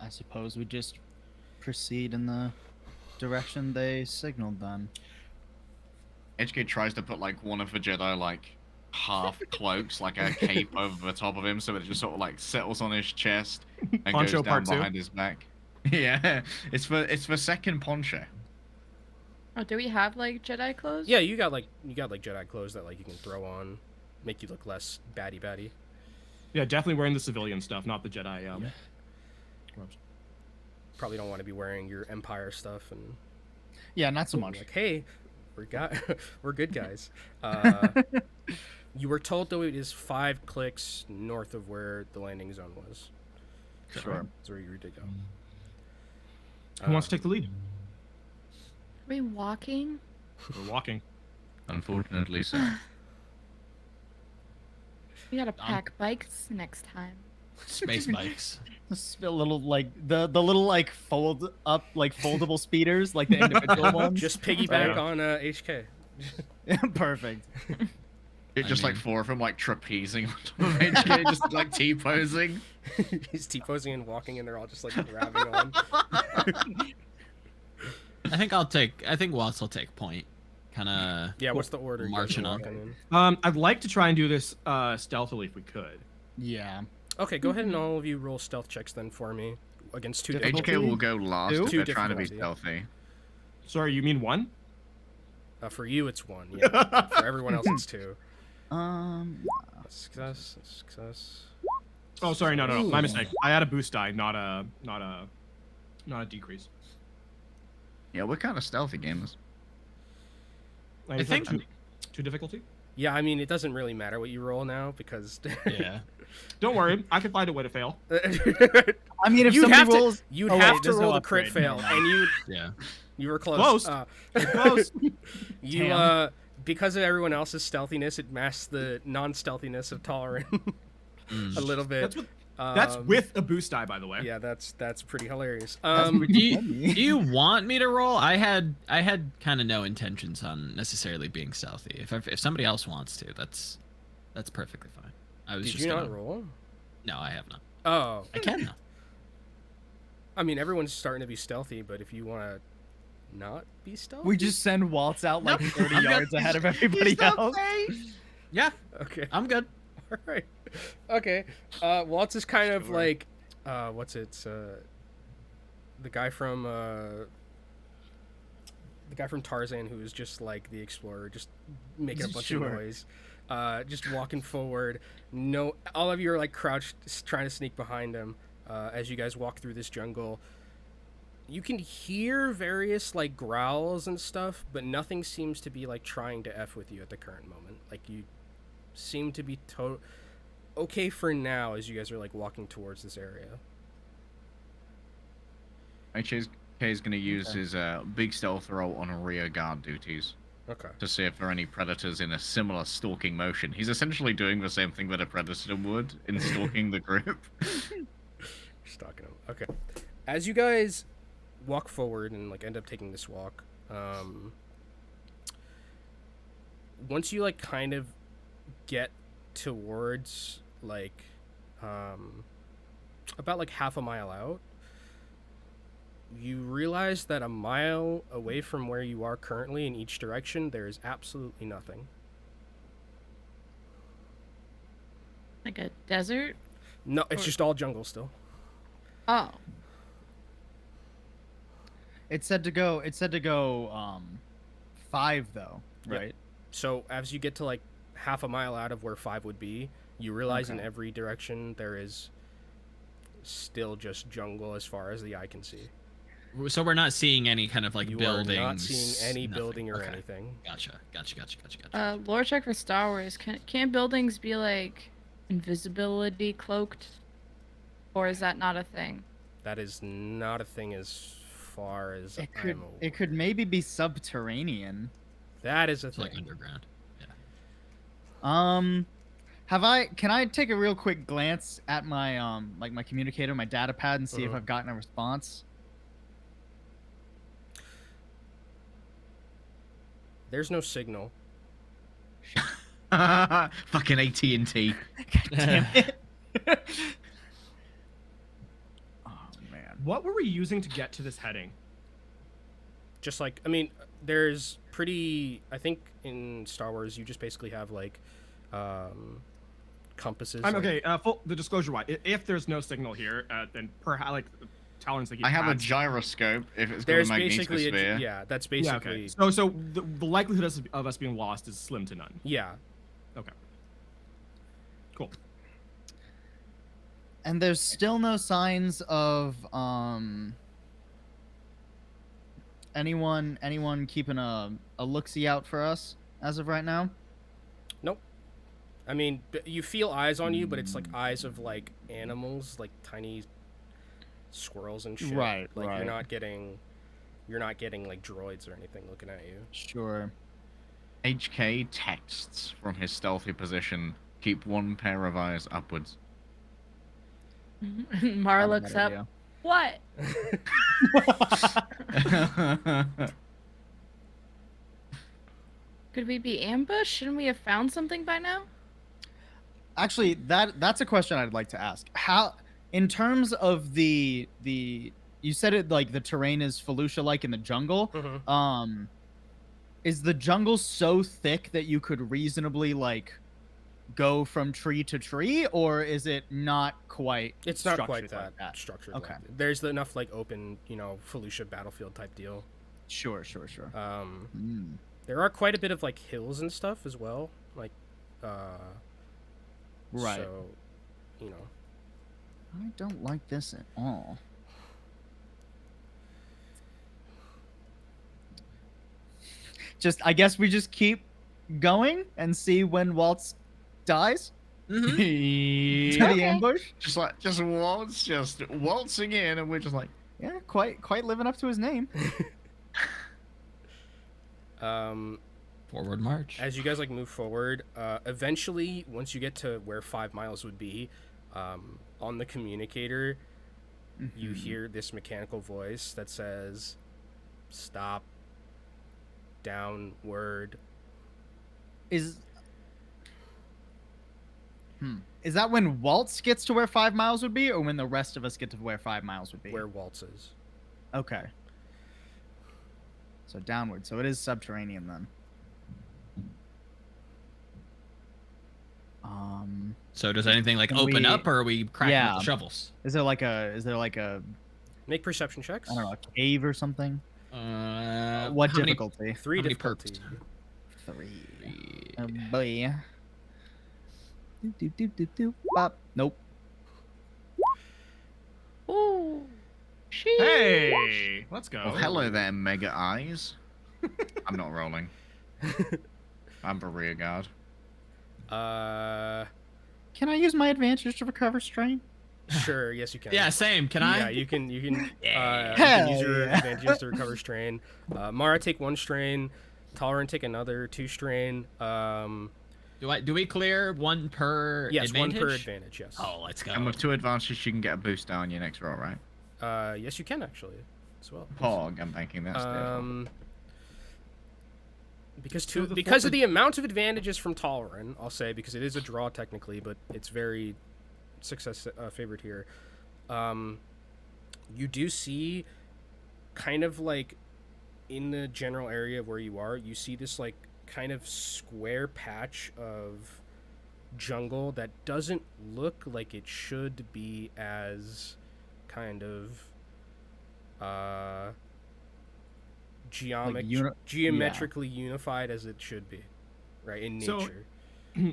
I suppose we just proceed in the direction they signaled then. HK tries to put like one of the Jedi like half cloaks, like a cape over the top of him, so it just sort of like settles on his chest and Poncho goes down part two? behind his back. Yeah, it's the second poncho. Oh, do we have like Jedi clothes? Yeah, you got like Jedi clothes that like you can throw on, make you look less batty. Yeah, definitely wearing the civilian stuff, not the Jedi. Yeah. robes. Probably don't want to be wearing your Empire stuff and Yeah, not so much. like, hey, we're good guys. You were told though it is 5 clicks north of where the landing zone was. Sure. That's where you were to go. Who wants to take the lead? Are we walking? We're walking. Unfortunately, so. We gotta pack bikes next time. Space bikes. Just a little like the little like foldable speeders, like the individual ones. Just piggyback Yeah. on HK. Perfect. It's just like mean- 4 of them like trapezing on top of HK, just like T-posing. He's T-posing and walking, and they're all just like grabbing on. I think Watts will take point. Kind of. Yeah, what's the order? You guys are Marching on. walking in? I'd like to try and do this stealthily if we could. Yeah. Okay, go ahead and all of you roll stealth checks then for me against 2 Difficult. difficulty. HK will go last Two? if Two they're trying to be difficulty. stealthy. Sorry, you mean one? For you, it's 1. Yeah. For everyone else, it's 2. Success. Oh, sorry, no, Ooh. my mistake. I had a boost die, not a decrease. Yeah, we're kind of stealthy gamers. I think- two difficulty. Yeah, I mean, it doesn't really matter what you roll now because. Yeah. Don't worry, I can find a way to fail. I mean, if you'd somebody have rolls, to, you'd oh, have wait, to there's no roll the crit upgrade. fail, No. and Yeah. you were close. Close. Close. You Damn. because of everyone else's stealthiness, it masks the non-stealthiness of Tolerant a little bit. That's with a boost die, by the way. Yeah, that's pretty hilarious. That's Do pretty you, funny. do you want me to roll? I had kind of no intentions on necessarily being stealthy. If somebody else wants to, that's perfectly fine. I was Did just you gonna... not roll? No, I have not. Oh, I can though. I mean, everyone's starting to be stealthy, but if you want to not be stealthy, We just send Waltz out like 30 I'm good. yards ahead of everybody else. Yeah, okay. I'm good. All right. Okay. Waltz is kind of like, what's it? The guy from Tarzan, who is just like the explorer, just making a bunch of Sure. noise, just walking forward. No, all of you are like crouched, trying to sneak behind him. As you guys walk through this jungle, you can hear various like growls and stuff, but nothing seems to be like trying to f with you at the current moment. Like you seem to be okay for now as you guys are like walking towards this area. HK is going to use his big stealth roll on rear guard duties Okay. to see if there are any predators in a similar stalking motion. He's essentially doing the same thing that a predator would in stalking the group. Stalking him. Okay. As you guys walk forward and like end up taking this walk, once you like kind of get towards like about like half a mile out, you realize that a mile away from where you are currently in each direction, there is absolutely nothing. Like a desert? No, it's Or- just all jungle still. Oh. It said to go 5 though, Yep. right? So as you get to like half a mile out of where 5 would be, you realize in Okay. every direction there is still just jungle as far as the eye can see. So we're not seeing any kind of like You buildings. are not seeing any nothing. building or Okay. anything. Gotcha. Lore check for Star Wars. Can buildings be like invisibility cloaked? Or is that not a thing? That is not a thing as far as It I'm could aware. maybe be subterranean. That is a It's like thing. underground. Yeah. Can I take a real quick glance at my like my communicator, my data pad, and see if Mhm. I've gotten a response? There's no signal. Fucking AT&T. Damn it. Oh man. What were we using to get to this heading? Just like, I mean, there's pretty, I think in Star Wars you just basically have like compasses. I'm like- okay. Full the disclosure why. If there's no signal here, then perhaps like Talon's like I have a gyroscope if it's got a There's basically magnetosphere. yeah, that's Yeah, basically okay. So the likelihood of us being lost is slim to none. yeah. Okay. Cool. And there's still no signs of anyone keeping a look-see out for us as of right now. Nope. I mean, you feel eyes on you, but it's like eyes of like animals, like tiny squirrels and shit. Right, Like right. you're not getting like droids or anything looking at you. Sure. HK texts from his stealthy position. Keep one pair of eyes upwards. Mara Not a looks bad up. idea. What? Could we be ambushed? Shouldn't we have found something by now? Actually, that's a question I'd like to ask. How, in terms of the you said it like the terrain is Felucia like in the jungle. Mhm. Is the jungle so thick that you could reasonably like go from tree to tree, or is it not quite? It's not structured quite like that structured. Okay. Like, there's enough like open, Felucia battlefield type deal. Sure. Um, There are quite a bit of like hills and stuff as well, like Right. So, you know. I don't like this at all. I guess we just keep going and see when Waltz dies to the Yeah. Okay. ambush. Just waltzing in, and we're just like, Yeah, quite living up to his name. Forward march. As you guys like move forward, eventually, once you get to where 5 miles would be, on the communicator, you hear this mechanical voice that says, "Stop. Downward." Is that when Waltz gets to where 5 miles would be, or when the rest of us get to where 5 miles would be? Where Waltz is. Okay. So downward. So it is subterranean then. So does anything like Can open we- up, or are we cracking Yeah. with the shovels? Is there like a Make perception checks. I don't know, a cave or something? What How many- difficulty? 3 How many difficulty. perks? 3. Oh boy. Do. Bop. Nope. Ooh. Hey, let's go. oh, hello there, Mega Eyes. I'm not rolling. I'm a rear guard. Can I use my advantage to recover strain? Sure. Yes, you can. Yeah, same. Can I? Yeah, you can. You can Hell use your yeah. advantages to recover strain. Mara, take 1 strain. Tolerant, take another 2 strain. Do we clear 1 per Yes, advantage? 1 per advantage. Yes. Oh, let's go. And with 2 advantages, you can get a boost on your next roll, right? Yes, you can actually, as well. Pog, I'm thinking that's Because So the because of fourth- the amount of advantages from Tolerant, I'll say, because it is a draw technically, but it's very success favored here. You do see, kind of like, in the general area of where you are, you see this like kind of square patch of jungle that doesn't look like it should be as kind of geometrically unified as it should be, right, in So- nature.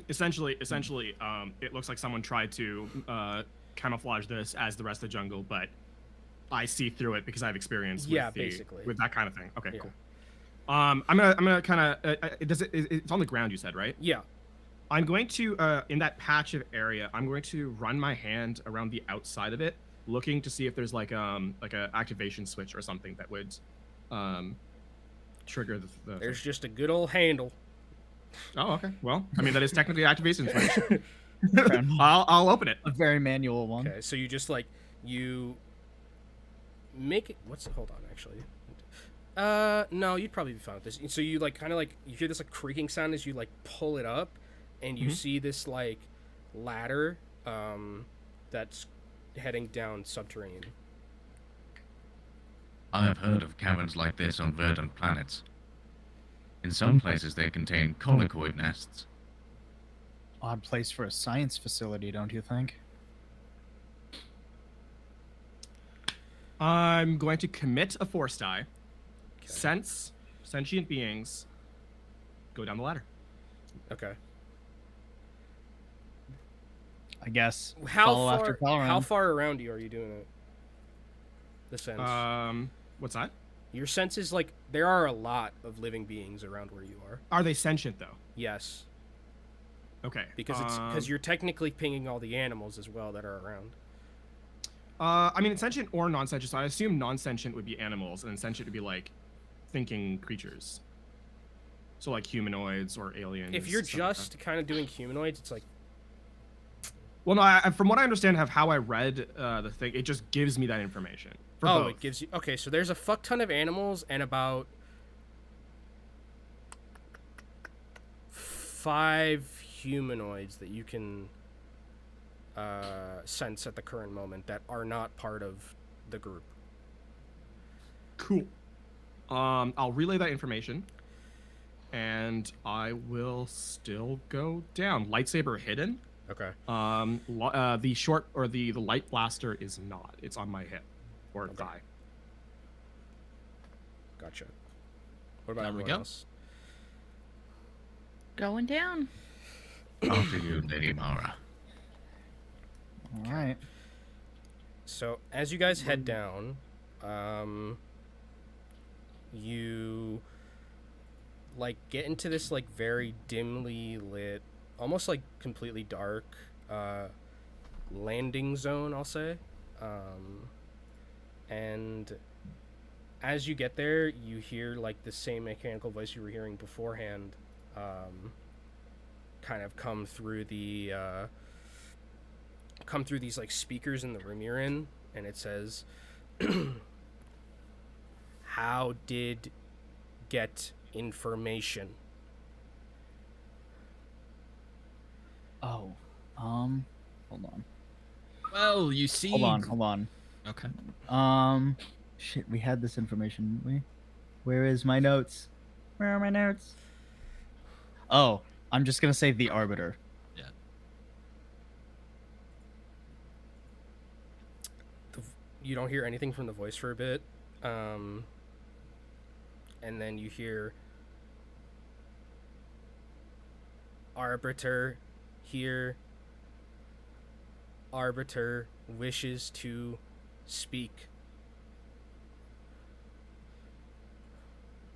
essentially, it looks like someone tried to camouflage this as the rest of the jungle, but I see through it because I have experience with Yeah, basically. with that kind of thing. Okay, Yeah. cool. I'm gonna kind of it's on the ground, you said, right? Yeah. I'm going to in that patch of area, I'm going to run my hand around the outside of it, looking to see if there's like a activation switch or something that would trigger the There's just a good old handle. Oh, okay. Well, I mean that is technically an activation switch. Fair. I'll open it. A very manual one. Okay, so you just like you make it. Hold on, actually. No, you'd probably be fine with this. So you like kind of like you hear this like creaking sound as you like pull it up, and you see this like ladder, that's heading down subterranean. I have heard of caverns like this on verdant planets. In some places, they contain conicoid nests. Odd place for a science facility, don't you think? I'm going to commit a force die. Sense sentient beings. Go down the ladder. Okay. I guess. How follow far? after Valorant. How far around you are you doing it? The sense. What's that? Your sense is like there are a lot of living beings around where you are. Are they sentient though? Yes, Okay. because you're technically pinging all the animals as well that are around. I mean, it's sentient or non-sentient. So I assume non-sentient would be animals, and then sentient would be like thinking creatures. So like humanoids or aliens. If you're something like just kind of doing humanoids, it's like that. Well, no. From what I understand of how I read the thing, it just gives me that information. For both. it gives you okay. So there's a fuck ton of animals and about 5 humanoids that you can sense at the current moment that are not part of the group. Cool. I'll relay that information, and I will still go down. Lightsaber hidden. Okay. The short or the light blaster is not. It's on my hip or Okay. thigh. Gotcha. What about There we everyone go. else? Going down. After you, Lady Mara. All right. So as you guys head down, you like get into this like very dimly lit, almost like completely dark landing zone, I'll say. And as you get there, you hear like the same mechanical voice you were hearing beforehand, kind of come through these like speakers in the room you're in, and it says, "How did get information?" Oh. Hold on. Well, you see. Hold on. Okay. Shit, we had this information, didn't we? Where is my notes? Where are my notes? Oh, I'm just gonna say the Arbiter. Yeah. You don't hear anything from the voice for a bit, and then you hear, "Arbiter here. Arbiter wishes to speak."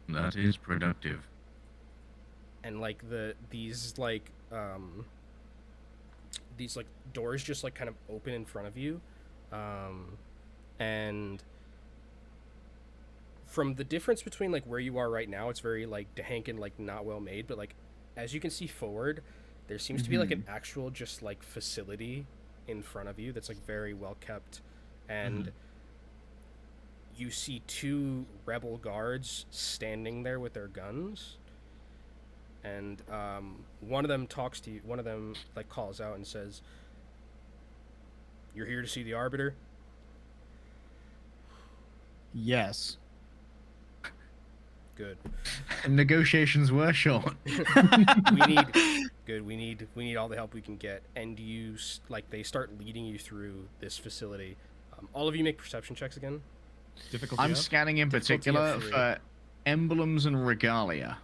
That is productive. And like these doors just like kind of open in front of you, and from the difference between like where you are right now, it's very like dank and like not well made, but like as you can see forward, there seems to be like an actual just like facility in front of you that's like very well kept, and you see two rebel guards standing there with their guns, and one of them talks to you. One of them like calls out and says, "You're here to see the Arbiter?" Yes. Good. Negotiations were short. We need all the help we can get. And they start leading you through this facility. All of you make perception checks again. Difficulty. I'm of? scanning in Difficulty particular of 3. for emblems and regalia.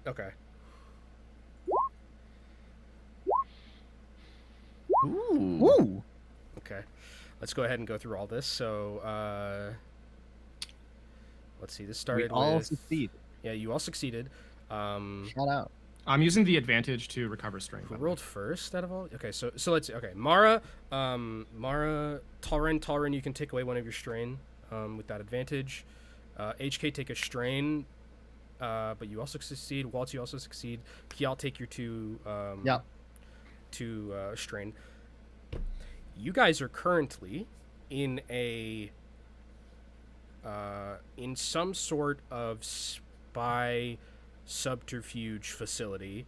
Okay. Ooh. Ooh. Okay. Let's go ahead and go through all this. So, let's see. This started We all with... succeed. Yeah, you all succeeded. Shout out. I'm using the advantage to recover strength. Who rolled first out of all? Okay, so let's see. Okay, Mara, Talrin, you can take away one of your strain with that advantage. HK, take a strain, but you also succeed. Waltz, you also succeed. Kial, take your two strain. You guys are currently in in some sort of spy subterfuge facility,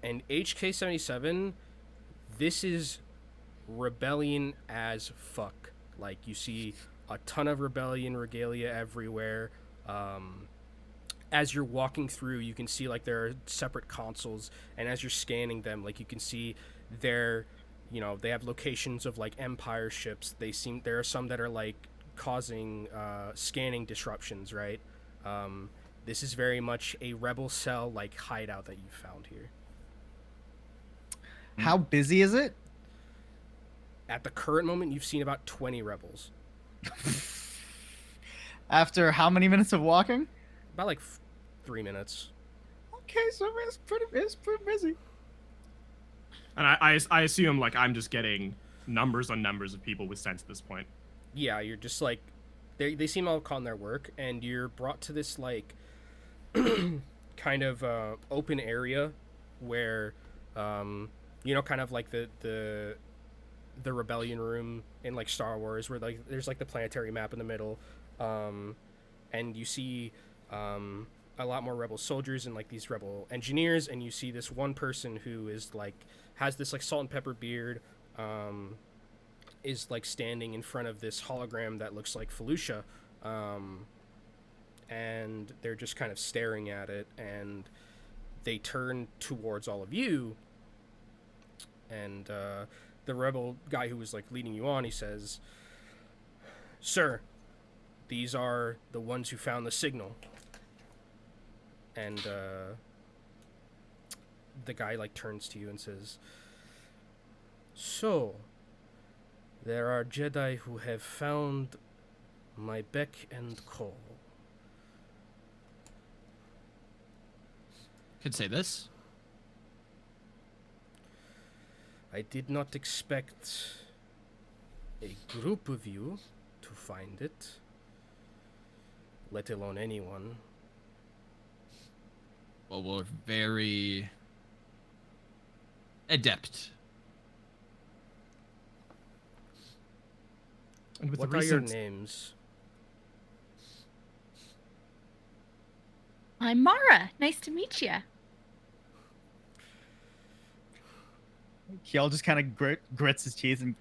and HK-77, this is rebellion as fuck. Like, you see a ton of rebellion regalia everywhere. As you're walking through, you can see like there are separate consoles, and as you're scanning them, like you can see they have locations of like Empire ships. There are some that are like causing scanning disruptions, right? This is very much a rebel cell like hideout that you found here. How busy is it? At the current moment, you've seen about 20 rebels. After how many minutes of walking? About like 3 minutes. Okay, so it's pretty busy. And I assume like I'm just getting numbers on numbers of people with sense at this point. Yeah, you're just like they seem all caught in their work, and you're brought to this like kind of open area where kind of like the rebellion room in like Star Wars, where like there's like the planetary map in the middle, and you see a lot more rebel soldiers and like these rebel engineers, and you see this one person who is like has this like salt and pepper beard, is like standing in front of this hologram that looks like Felucia, and they're just kind of staring at it, and they turn towards all of you, and the rebel guy who was like leading you on, he says, "Sir, these are the ones who found the signal." And the guy like turns to you and says, "So, there are Jedi who have found my beck and call." Could say this. I did not expect a group of you to find it, let alone anyone. Well, we're very adept. And with What the are your recent names? I'm Mara. Nice to meet you. Kiel just kind of grits his teeth and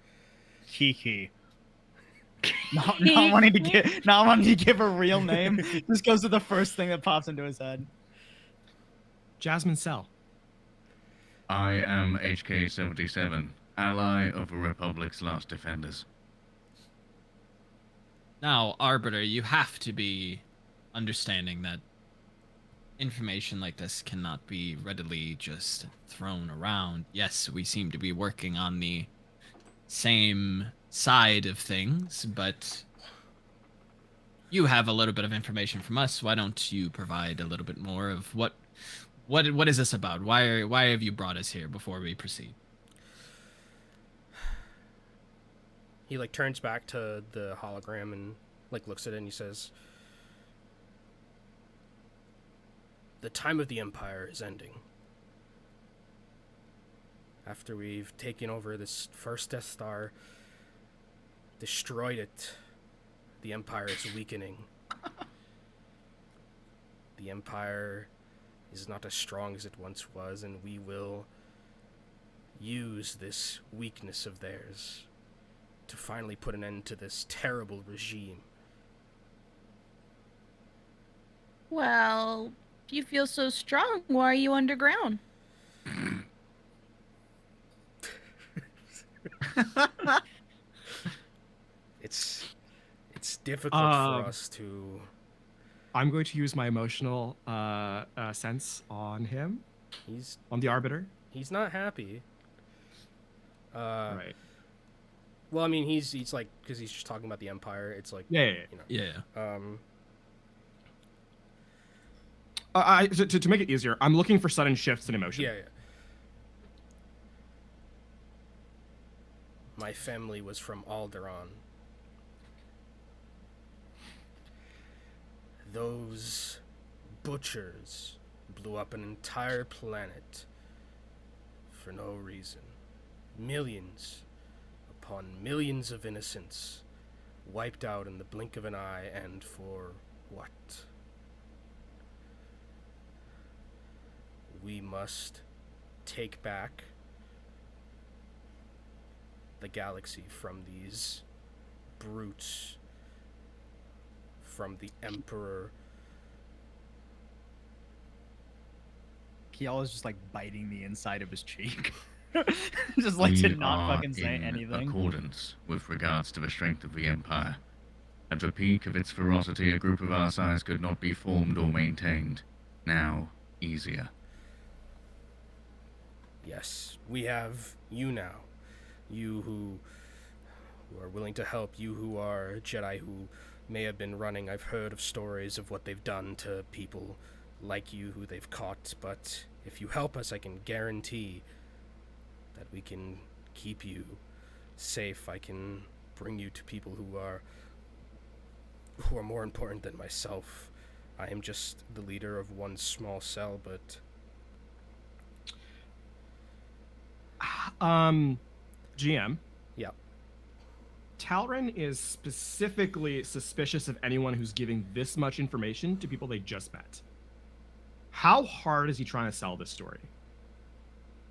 Kiki. Not wanting to give a real name, just goes to the first thing that pops into his head. Jasmine Cell. I am HK-77, ally of the Republic's last defenders. Now, Arbiter, you have to be understanding that information like this cannot be readily just thrown around. Yes, we seem to be working on the same side of things, but you have a little bit of information from us. Why don't you provide a little bit more of what is this about? Why have you brought us here before we proceed? He like turns back to the hologram and like looks at it and he says, "The time of the Empire is ending. After we've taken over this first Death Star, destroyed it, the Empire is weakening. The Empire is not as strong as it once was, and we will use this weakness of theirs to finally put an end to this terrible regime." Well, if you feel so strong, why are you underground? It's difficult for us to... I'm going to use my emotional sense on him, on the Arbiter. He's not happy. Right. Well, I mean, he's like, because he's just talking about the Empire. It's like, Yeah. you know, Yeah. To make it easier, I'm looking for sudden shifts in emotion. yeah. My family was from Alderaan. Those butchers blew up an entire planet for no reason. Millions upon millions of innocents wiped out in the blink of an eye, and for what? We must take back the galaxy from these brutes, from the Emperor. Kiel is just like biting the inside of his cheek. Just like to not fucking say anything. In accordance with regards to the strength of the Empire. At the peak of its ferocity, a group of our size could not be formed or maintained. Now, easier. Yes, we have you now. You who are willing to help, you who are Jedi who may have been running. I've heard of stories of what they've done to people like you who they've caught, but if you help us, I can guarantee that we can keep you safe. I can bring you to people who are more important than myself. I am just the leader of one small cell, but GM. yeah. Talrin is specifically suspicious of anyone who's giving this much information to people they just met. How hard is he trying to sell this story?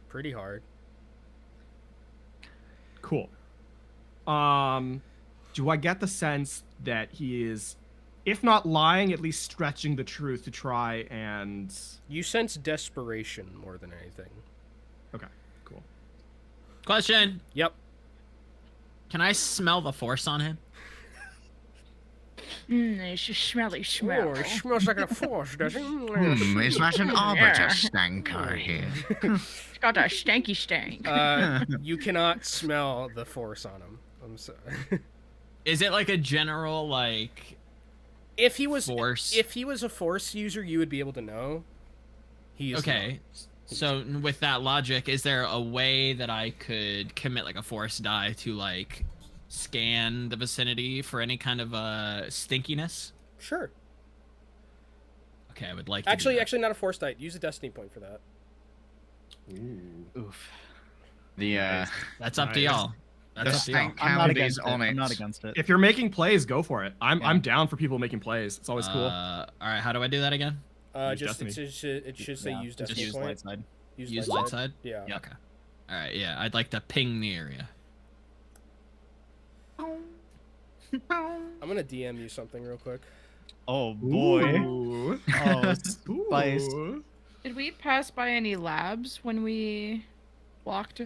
Pretty hard. Cool. Do I get the sense that he is, if not lying, at least stretching the truth to try and... You sense desperation more than anything. Okay, cool. Question. Yep. Can I smell the force on him? It's a smelly smell. Oh, it smells like a force, doesn't it? Is that an arbiter stank I hear? It's got a stanky stank. You cannot smell the force on him. I'm sorry. Is it like a general like If he was force? if he was a force user, you would be able to know. He is Okay. So with that logic, is there a way that I could commit like a force die to like scan the vicinity for any kind of stinkiness? not. Sure. Okay, I would like to Actually, do that. actually, not a force die. Use a destiny point for that. Oof. The That's up to Nice. y'all. the That's up to y'all. stank I'm not hound against is it. on it. I'm not against it. If you're making plays, go for it. I'm Yeah. down for people making plays. It's always cool. All right, how do I do that again? Use Just destiny. it should say Yeah, use just destiny use point. light side. Use light side? Yeah. Yep. Okay. All right, yeah, I'd like to ping the area. I'm gonna DM you something real quick. Oh boy. Ooh. Oh, spice. Ooh. Did we pass by any labs when we walked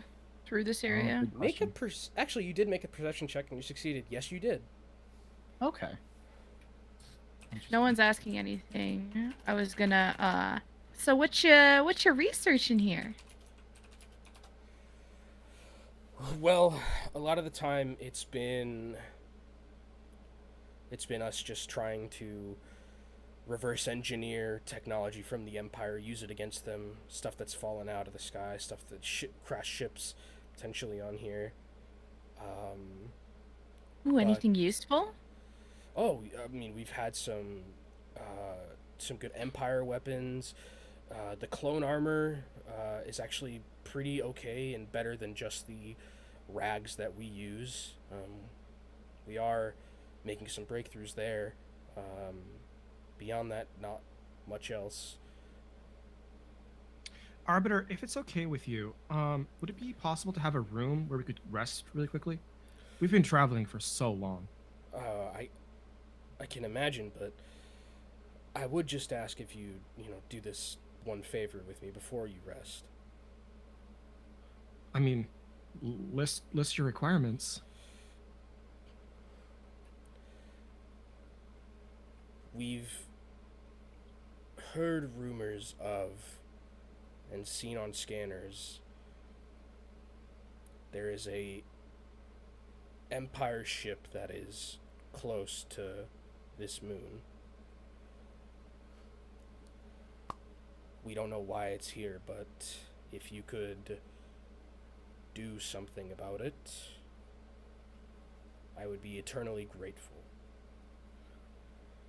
through this area? Good Make a question. actually, you did make a perception check and you succeeded. Yes, you did. Okay. No one's asking anything. I was gonna so what's your research in here? Well, a lot of the time it's been us just trying to reverse engineer technology from the Empire, use it against them, stuff that's fallen out of the sky, stuff that crashed ships potentially on here. Ooh, anything useful? Oh, I mean, we've had some good Empire weapons. The clone armor is actually pretty okay and better than just the rags that we use. We are making some breakthroughs there. Beyond that, not much else. Arbiter, if it's okay with you, would it be possible to have a room where we could rest really quickly? We've been traveling for so long. I can imagine, but I would just ask if you do this one favor with me before you rest. I mean, list your requirements. We've heard rumors of and seen on scanners there is a Empire ship that is close to this moon. We don't know why it's here, but if you could do something about it, I would be eternally grateful.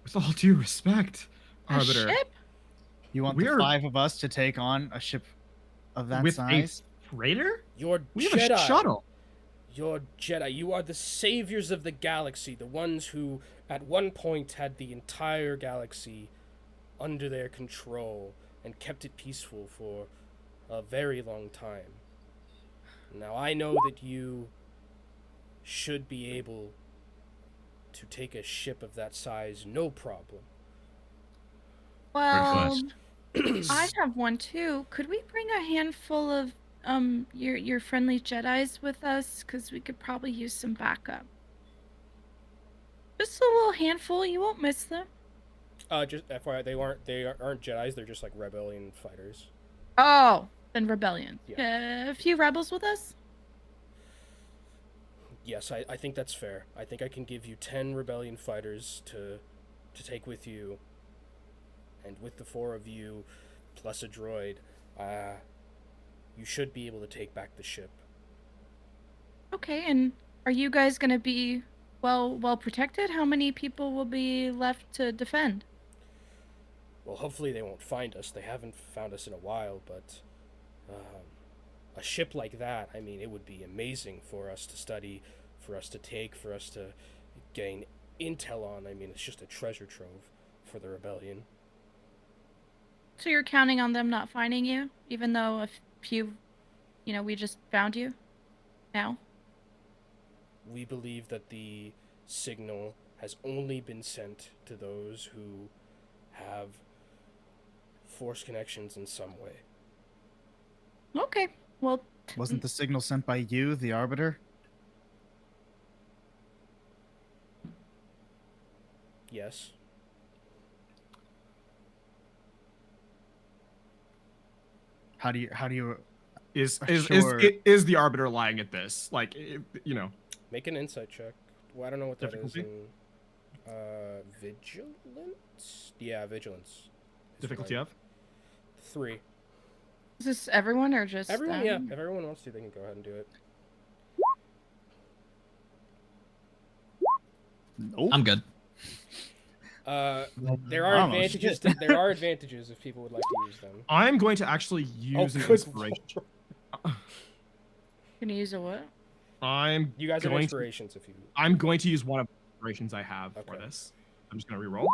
With all due respect, A Arbiter, ship? You want We're- the 5 of us to take on a ship of that with size? a freighter, You're we have Jedi. a shuttle. You're Jedi. You are the saviors of the galaxy, the ones who at one point had the entire galaxy under their control and kept it peaceful for a very long time. Now, I know that you should be able to take a ship of that size, no problem. Well, Request. I have one too. Could we bring a handful of your friendly Jedis with us? Because we could probably use some backup. Just a little handful. You won't miss them. Just FYI, they aren't Jedis. They're just like rebellion fighters. Oh, then rebellion. Yeah. A few rebels with us. Yes, I think that's fair. I think I can give you 10 rebellion fighters to take with you. And with the 4 of you, plus a droid, you should be able to take back the ship. Okay, and are you guys gonna be well protected? How many people will be left to defend? Well, hopefully they won't find us. They haven't found us in a while, but a ship like that, I mean, it would be amazing for us to study, for us to take, for us to gain intel on. I mean, it's just a treasure trove for the rebellion. So you're counting on them not finding you, even though a few, we just found you now? We believe that the signal has only been sent to those who have force connections in some way. Okay, well, Wasn't the signal sent by you, the Arbiter? Yes. How do you Is Sure. is the arbiter lying at this? Like, you know, Make an insight check. Well, I don't know what that is. Difficulty? Vigilance? Yeah, vigilance. is what difficulty I- of? 3. Is this everyone or just Everyone, them? yeah. If everyone wants to, they can go ahead and do it. Nope. I'm good. There I are don't know, advantages. shit. There are advantages if people would like to use them. I'm going to actually use an good inspiration. Can you use a what? I'm You guys have going to, inspirations if you. I'm going to use one of the inspirations I have for Okay. this. I'm just gonna reroll.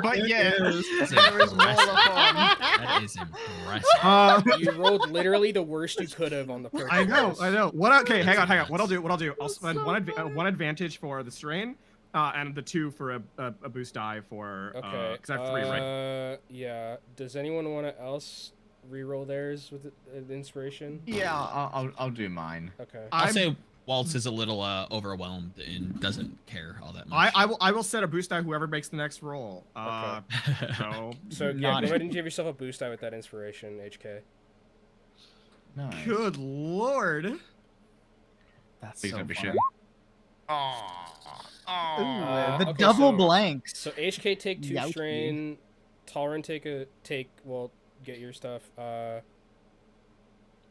But yeah, That's there is more impressive. lafon. That is impressive. You rolled literally the worst you could have on the person. I know. What? Okay, hang on. What I'll do. I'll That's spend so one advantage for the strain, and the 2 for a boost die for. Okay. Because I have 3, right? Yeah. Does anyone want to else reroll theirs with the inspiration? Yeah, I'll do mine. Okay. I'll I'm- say Waltz is a little overwhelmed and doesn't care all that much. I will set a boost die whoever makes the next roll. So So yeah, Not- go ahead and give yourself a boost die with that inspiration, HK. Nice. good lord. That's Please so don't be funny. shit. Oh, The okay, double so- blanks. So HK take 2 Yowchi. strain, Tolerant well, get your stuff.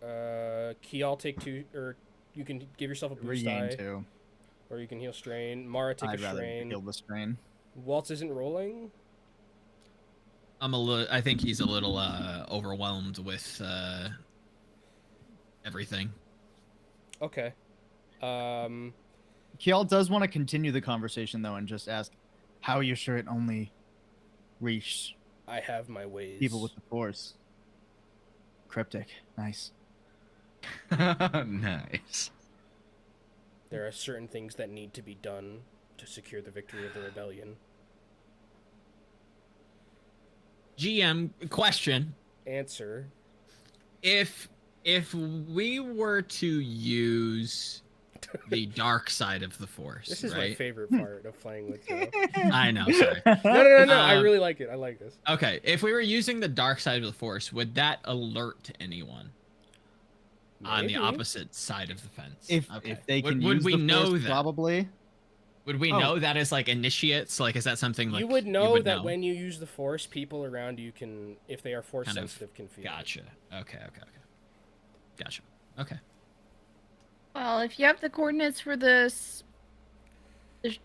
Kial take 2, or you can give yourself a boost Regain die, 2. or you can heal strain. Mara take I'd a rather strain. heal the strain. Waltz isn't rolling. I think he's a little overwhelmed with everything. Okay. Kiel does want to continue the conversation though and just ask, how are you sure it only reached I have my ways. people with the force? Cryptic. Nice. nice. There are certain things that need to be done to secure the victory of the rebellion. GM question: Answer. If we were to use the dark side of the force, This is right? my favorite part of playing with Joe. I know. Sorry. No. I Um, really like it. I like this. Okay, if we were using the dark side of the force, would that alert anyone on the Maybe. opposite side of the fence? If Okay. if they can would use we the know force, that? probably. Would we Oh. know that as like initiates? Like, is that something like You would know would that know? when you use the force, people around you can, if they are force Kind of sensitive, can feel it. Gotcha. Okay. Gotcha. Okay. Well, if you have the coordinates for the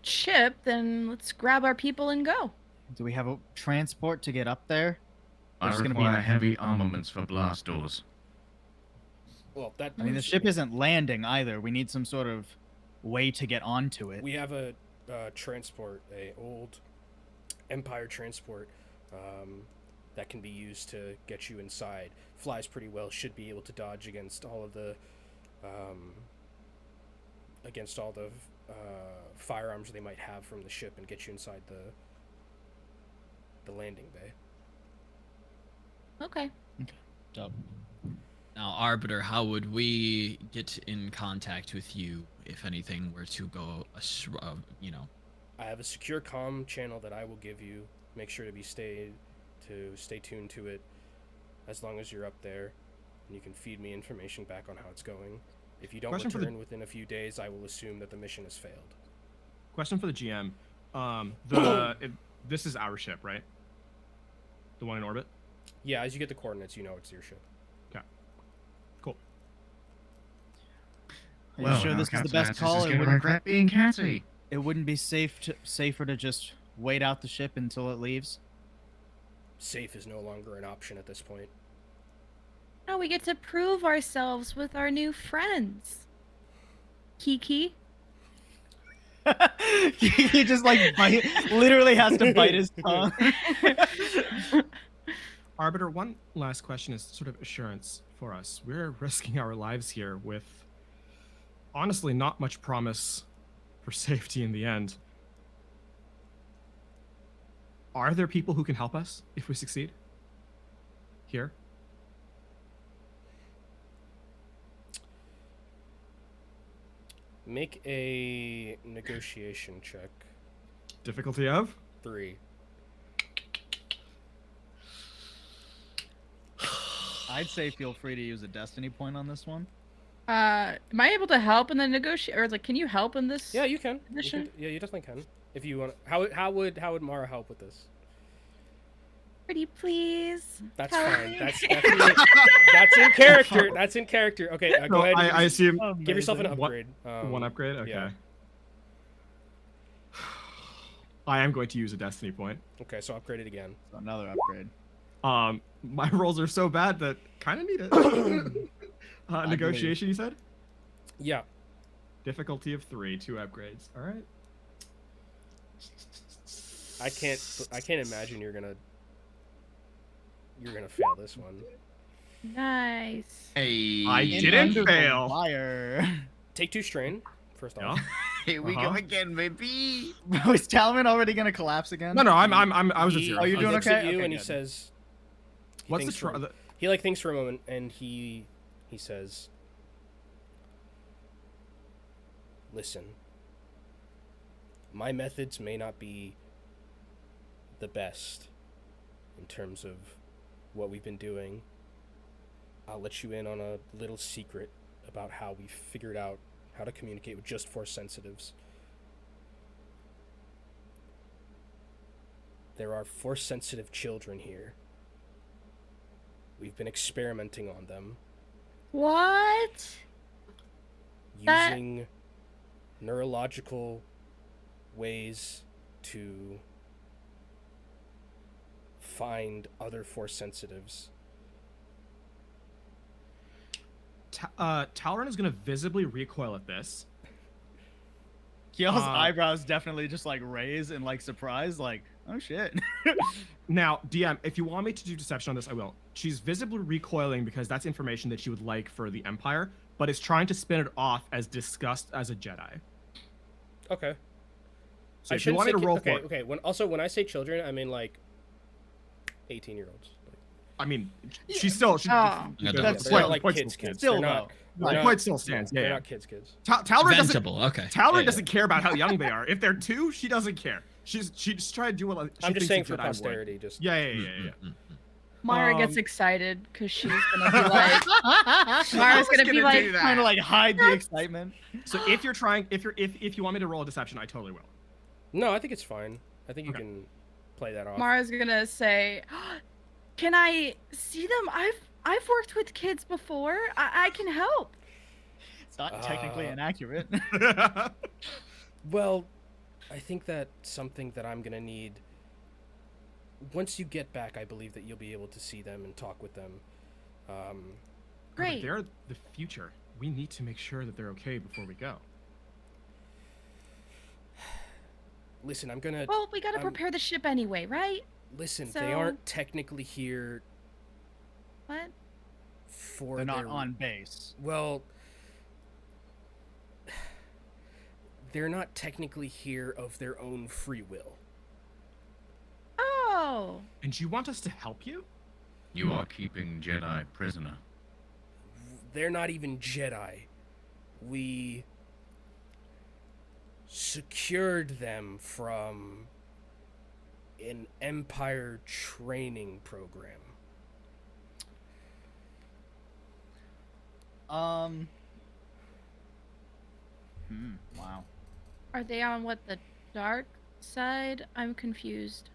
ship, then let's grab our people and go. Do we have a transport to get up there? I There's gonna be- require heavy armaments for blast doors. Well, that. I mean, the ship isn't landing either. We need some sort of way to get onto it. We have a transport, a old Empire transport, that can be used to get you inside. Flies pretty well. Should be able to dodge against all of the, firearms they might have from the ship and get you inside the landing bay. Okay. Dope. Now, Arbiter, how would we get in contact with you if anything were to go, I have a secure comm channel that I will give you. Make sure to stay tuned to it as long as you're up there, and you can feed me information back on how it's going. If you don't Question for the- return within a few days, I will assume that the mission has failed. Question for the GM. This is our ship, right? The one in orbit. Yeah, as you get the coordinates, you know it's your ship. Cool. Are you sure now this is the Captain best Atis call? is It getting wouldn't, regret being catty. it wouldn't be safer to just wait out the ship until it leaves? Safe is no longer an option at this point. Now we get to prove ourselves with our new friends. Kiki. He just like literally has to bite his tongue. Arbiter, one last question is sort of assurance for us. We're risking our lives here with, honestly, not much promise for safety in the end. Are there people who can help us if we succeed? Here? Make a negotiation check. Difficulty of? 3. I'd say feel free to use a destiny point on this one. Am I able to help in the negotiate, or like, can you help in this? Yeah, you can. Edition? Yeah, you definitely can. If you want. How would Mara help with this? Pretty please. That's Help fine. me. That's definitely that's in character. That's in character. Okay, go So ahead. I assume Give yourself an Amazing. upgrade. one upgrade. Okay. yeah. I am going to use a destiny point. Okay, so upgrade it again. So another upgrade. My rolls are so bad that kind of need it. Negotiation, you said? Yeah. Difficulty of 3, 2 upgrades. All right. I can't imagine you're gonna fail this one. Nice. Hey, I In didn't under the fail. Wire. Take 2 strain. First Yeah. off. here we go Uh-huh. again, baby. Was Talman already gonna collapse again? No, I was at He- 0. Oh, you're he doing looks okay? at you Okay, and he good. says. What's the thinks try? for- He like thinks for a moment and he says, "Listen. My methods may not be the best in terms of what we've been doing. I'll let you in on a little secret about how we figured out how to communicate with just Force sensitives. There are Force sensitive children here. We've been experimenting on them What? That- using neurological ways to find other Force sensitives. Talron is going to visibly recoil at this. Kiel's Uh, eyebrows definitely just like raise in like surprise, like, oh shit. Now, DM, if you want me to do deception on this, I will. She's visibly recoiling because that's information that she would like for the Empire, but is trying to spin it off as disgust as a Jedi. Okay. So I if you want me to shouldn't say roll okay, for it, okay. When I say children, I mean like 18-year-olds. I mean, she's still. She, Oh. Yeah, That's They're still- not like point kids, still kids. Still They're not. though. they're The not- point still stands. They're Yeah, not kids. Talron doesn't. Ventable. Okay. Talron Yeah, yeah. doesn't care about how young they are. If they're 2, she doesn't care. She's trying to do what she I'm thinks just saying a for Jedi would. posterity. Just Yeah. Mara gets Um, excited because she's gonna be like, Mara's gonna be like, Trying to like hide the excitement. So if you're trying, if you want me to roll a deception, I totally will. no. I think it's fine. I think you Okay. can play that off. Mara's gonna say, "Can I see them? I've worked with kids before. I can help." It's not technically Uh, inaccurate. Well, I think that's something that I'm gonna need. Once you get back, I believe that you'll be able to see them and talk with them. But Great. they're the future. We need to make sure that they're okay before we go. Listen, I'm gonna Well, we gotta I'm- prepare the ship anyway, right? listen. They so- aren't technically here What? for They're not their on base. Well, they're not technically here of their own free will. Oh. And you want us to help you? You are keeping Jedi prisoner. They're not even Jedi. We secured them from an Empire training program. Wow. Are they on what, the dark side? I'm confused.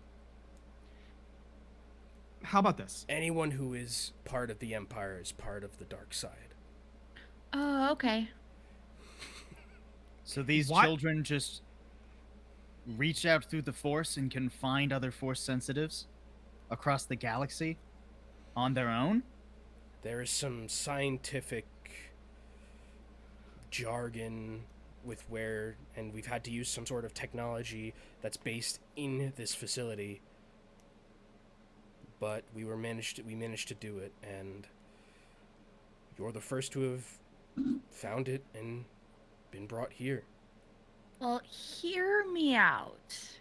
How about this? Anyone who is part of the Empire is part of the dark side. Oh, okay. So these What? children just reach out through the Force and can find other Force sensitives across the galaxy on their own? There is some scientific jargon with where, and we've had to use some sort of technology that's based in this facility. But we managed to do it, and you're the first to have found it and been brought here. Well, hear me out.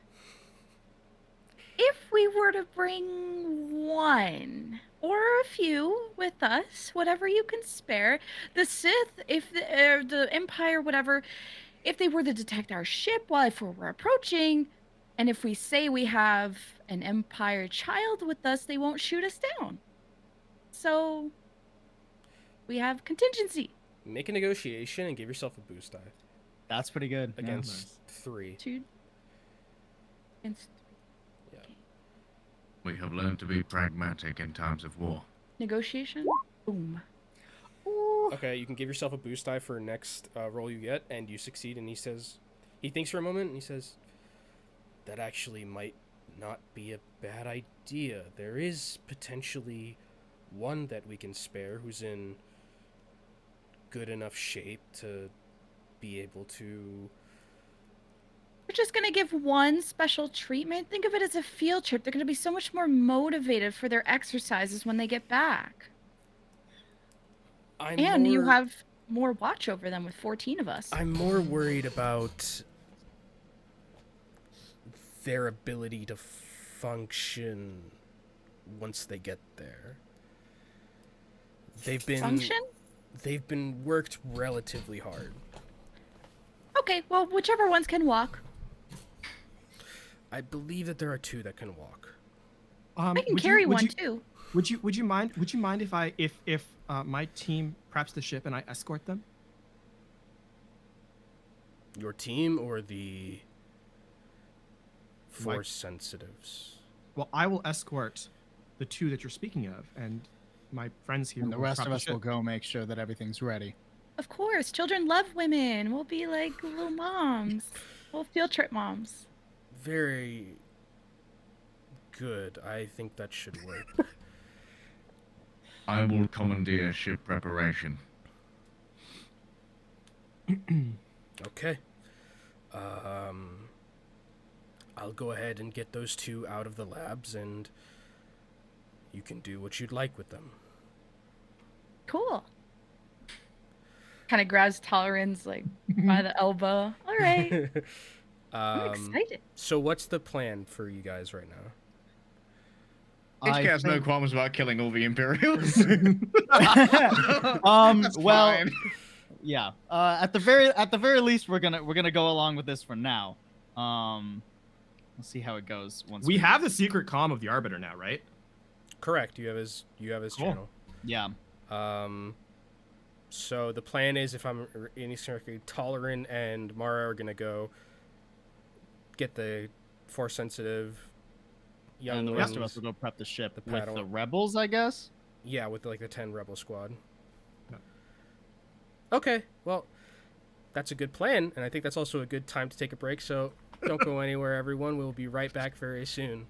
If we were to bring one, or a few with us, whatever you can spare. The Sith, if the Empire, whatever, if they were to detect our ship while if we're approaching, and if we say we have an Empire child with us, they won't shoot us down. So we have contingency. Make a negotiation and give yourself a boost die That's pretty good. yeah. against 3. 2 against We have learned to be pragmatic in times of war. negotiation. Boom. Okay, you can give yourself a boost die for next roll you get, and you succeed. And he thinks for a moment, and he says, that actually might not be a bad idea. There is potentially one that we can spare who's in good enough shape to be able to... We're just gonna give one special treatment. Think of it as a field trip. They're gonna be so much more motivated for their exercises when they get back. You have more watch over them with 14 of us. I'm more worried about their ability to function once they get there. They've been worked relatively hard. Okay, well, whichever ones can walk. I believe that there are 2 that can walk. I can carry one too. Would you mind if my team preps the ship and I escort them? Your team or the Force sensitives? Well, I will escort the 2 that you're speaking of, and my friends here. And the will rest prep of us ship. will go make sure that everything's ready. Of course, children love women. We'll be like little moms. We'll field trip moms. Very good. I think that should work. I will commandeer ship preparation. Okay. I'll go ahead and get those 2 out of the labs, and you can do what you'd like with them. Cool. Kind of grabs Tolerance like by the elbow. All right. I'm excited. So what's the plan for you guys right now? This guy has no think- qualms about killing all the Imperials. That's well, fine. yeah. At the very least, we're gonna go along with this for now. We'll see how it goes once We have the secret comm of the Arbiter now, right? Correct. You have his Cool. channel. Yeah. So the plan is, if I'm any correctly, Tolerant and Mara are gonna go get the Force sensitive young And the rest of ones. us will go prep the ship The with paddle. the rebels, I guess. Yeah, with like the 10 rebel squad. Yeah. Okay, well, that's a good plan, and I think that's also a good time to take a break. So don't go anywhere, everyone. We'll be right back very soon.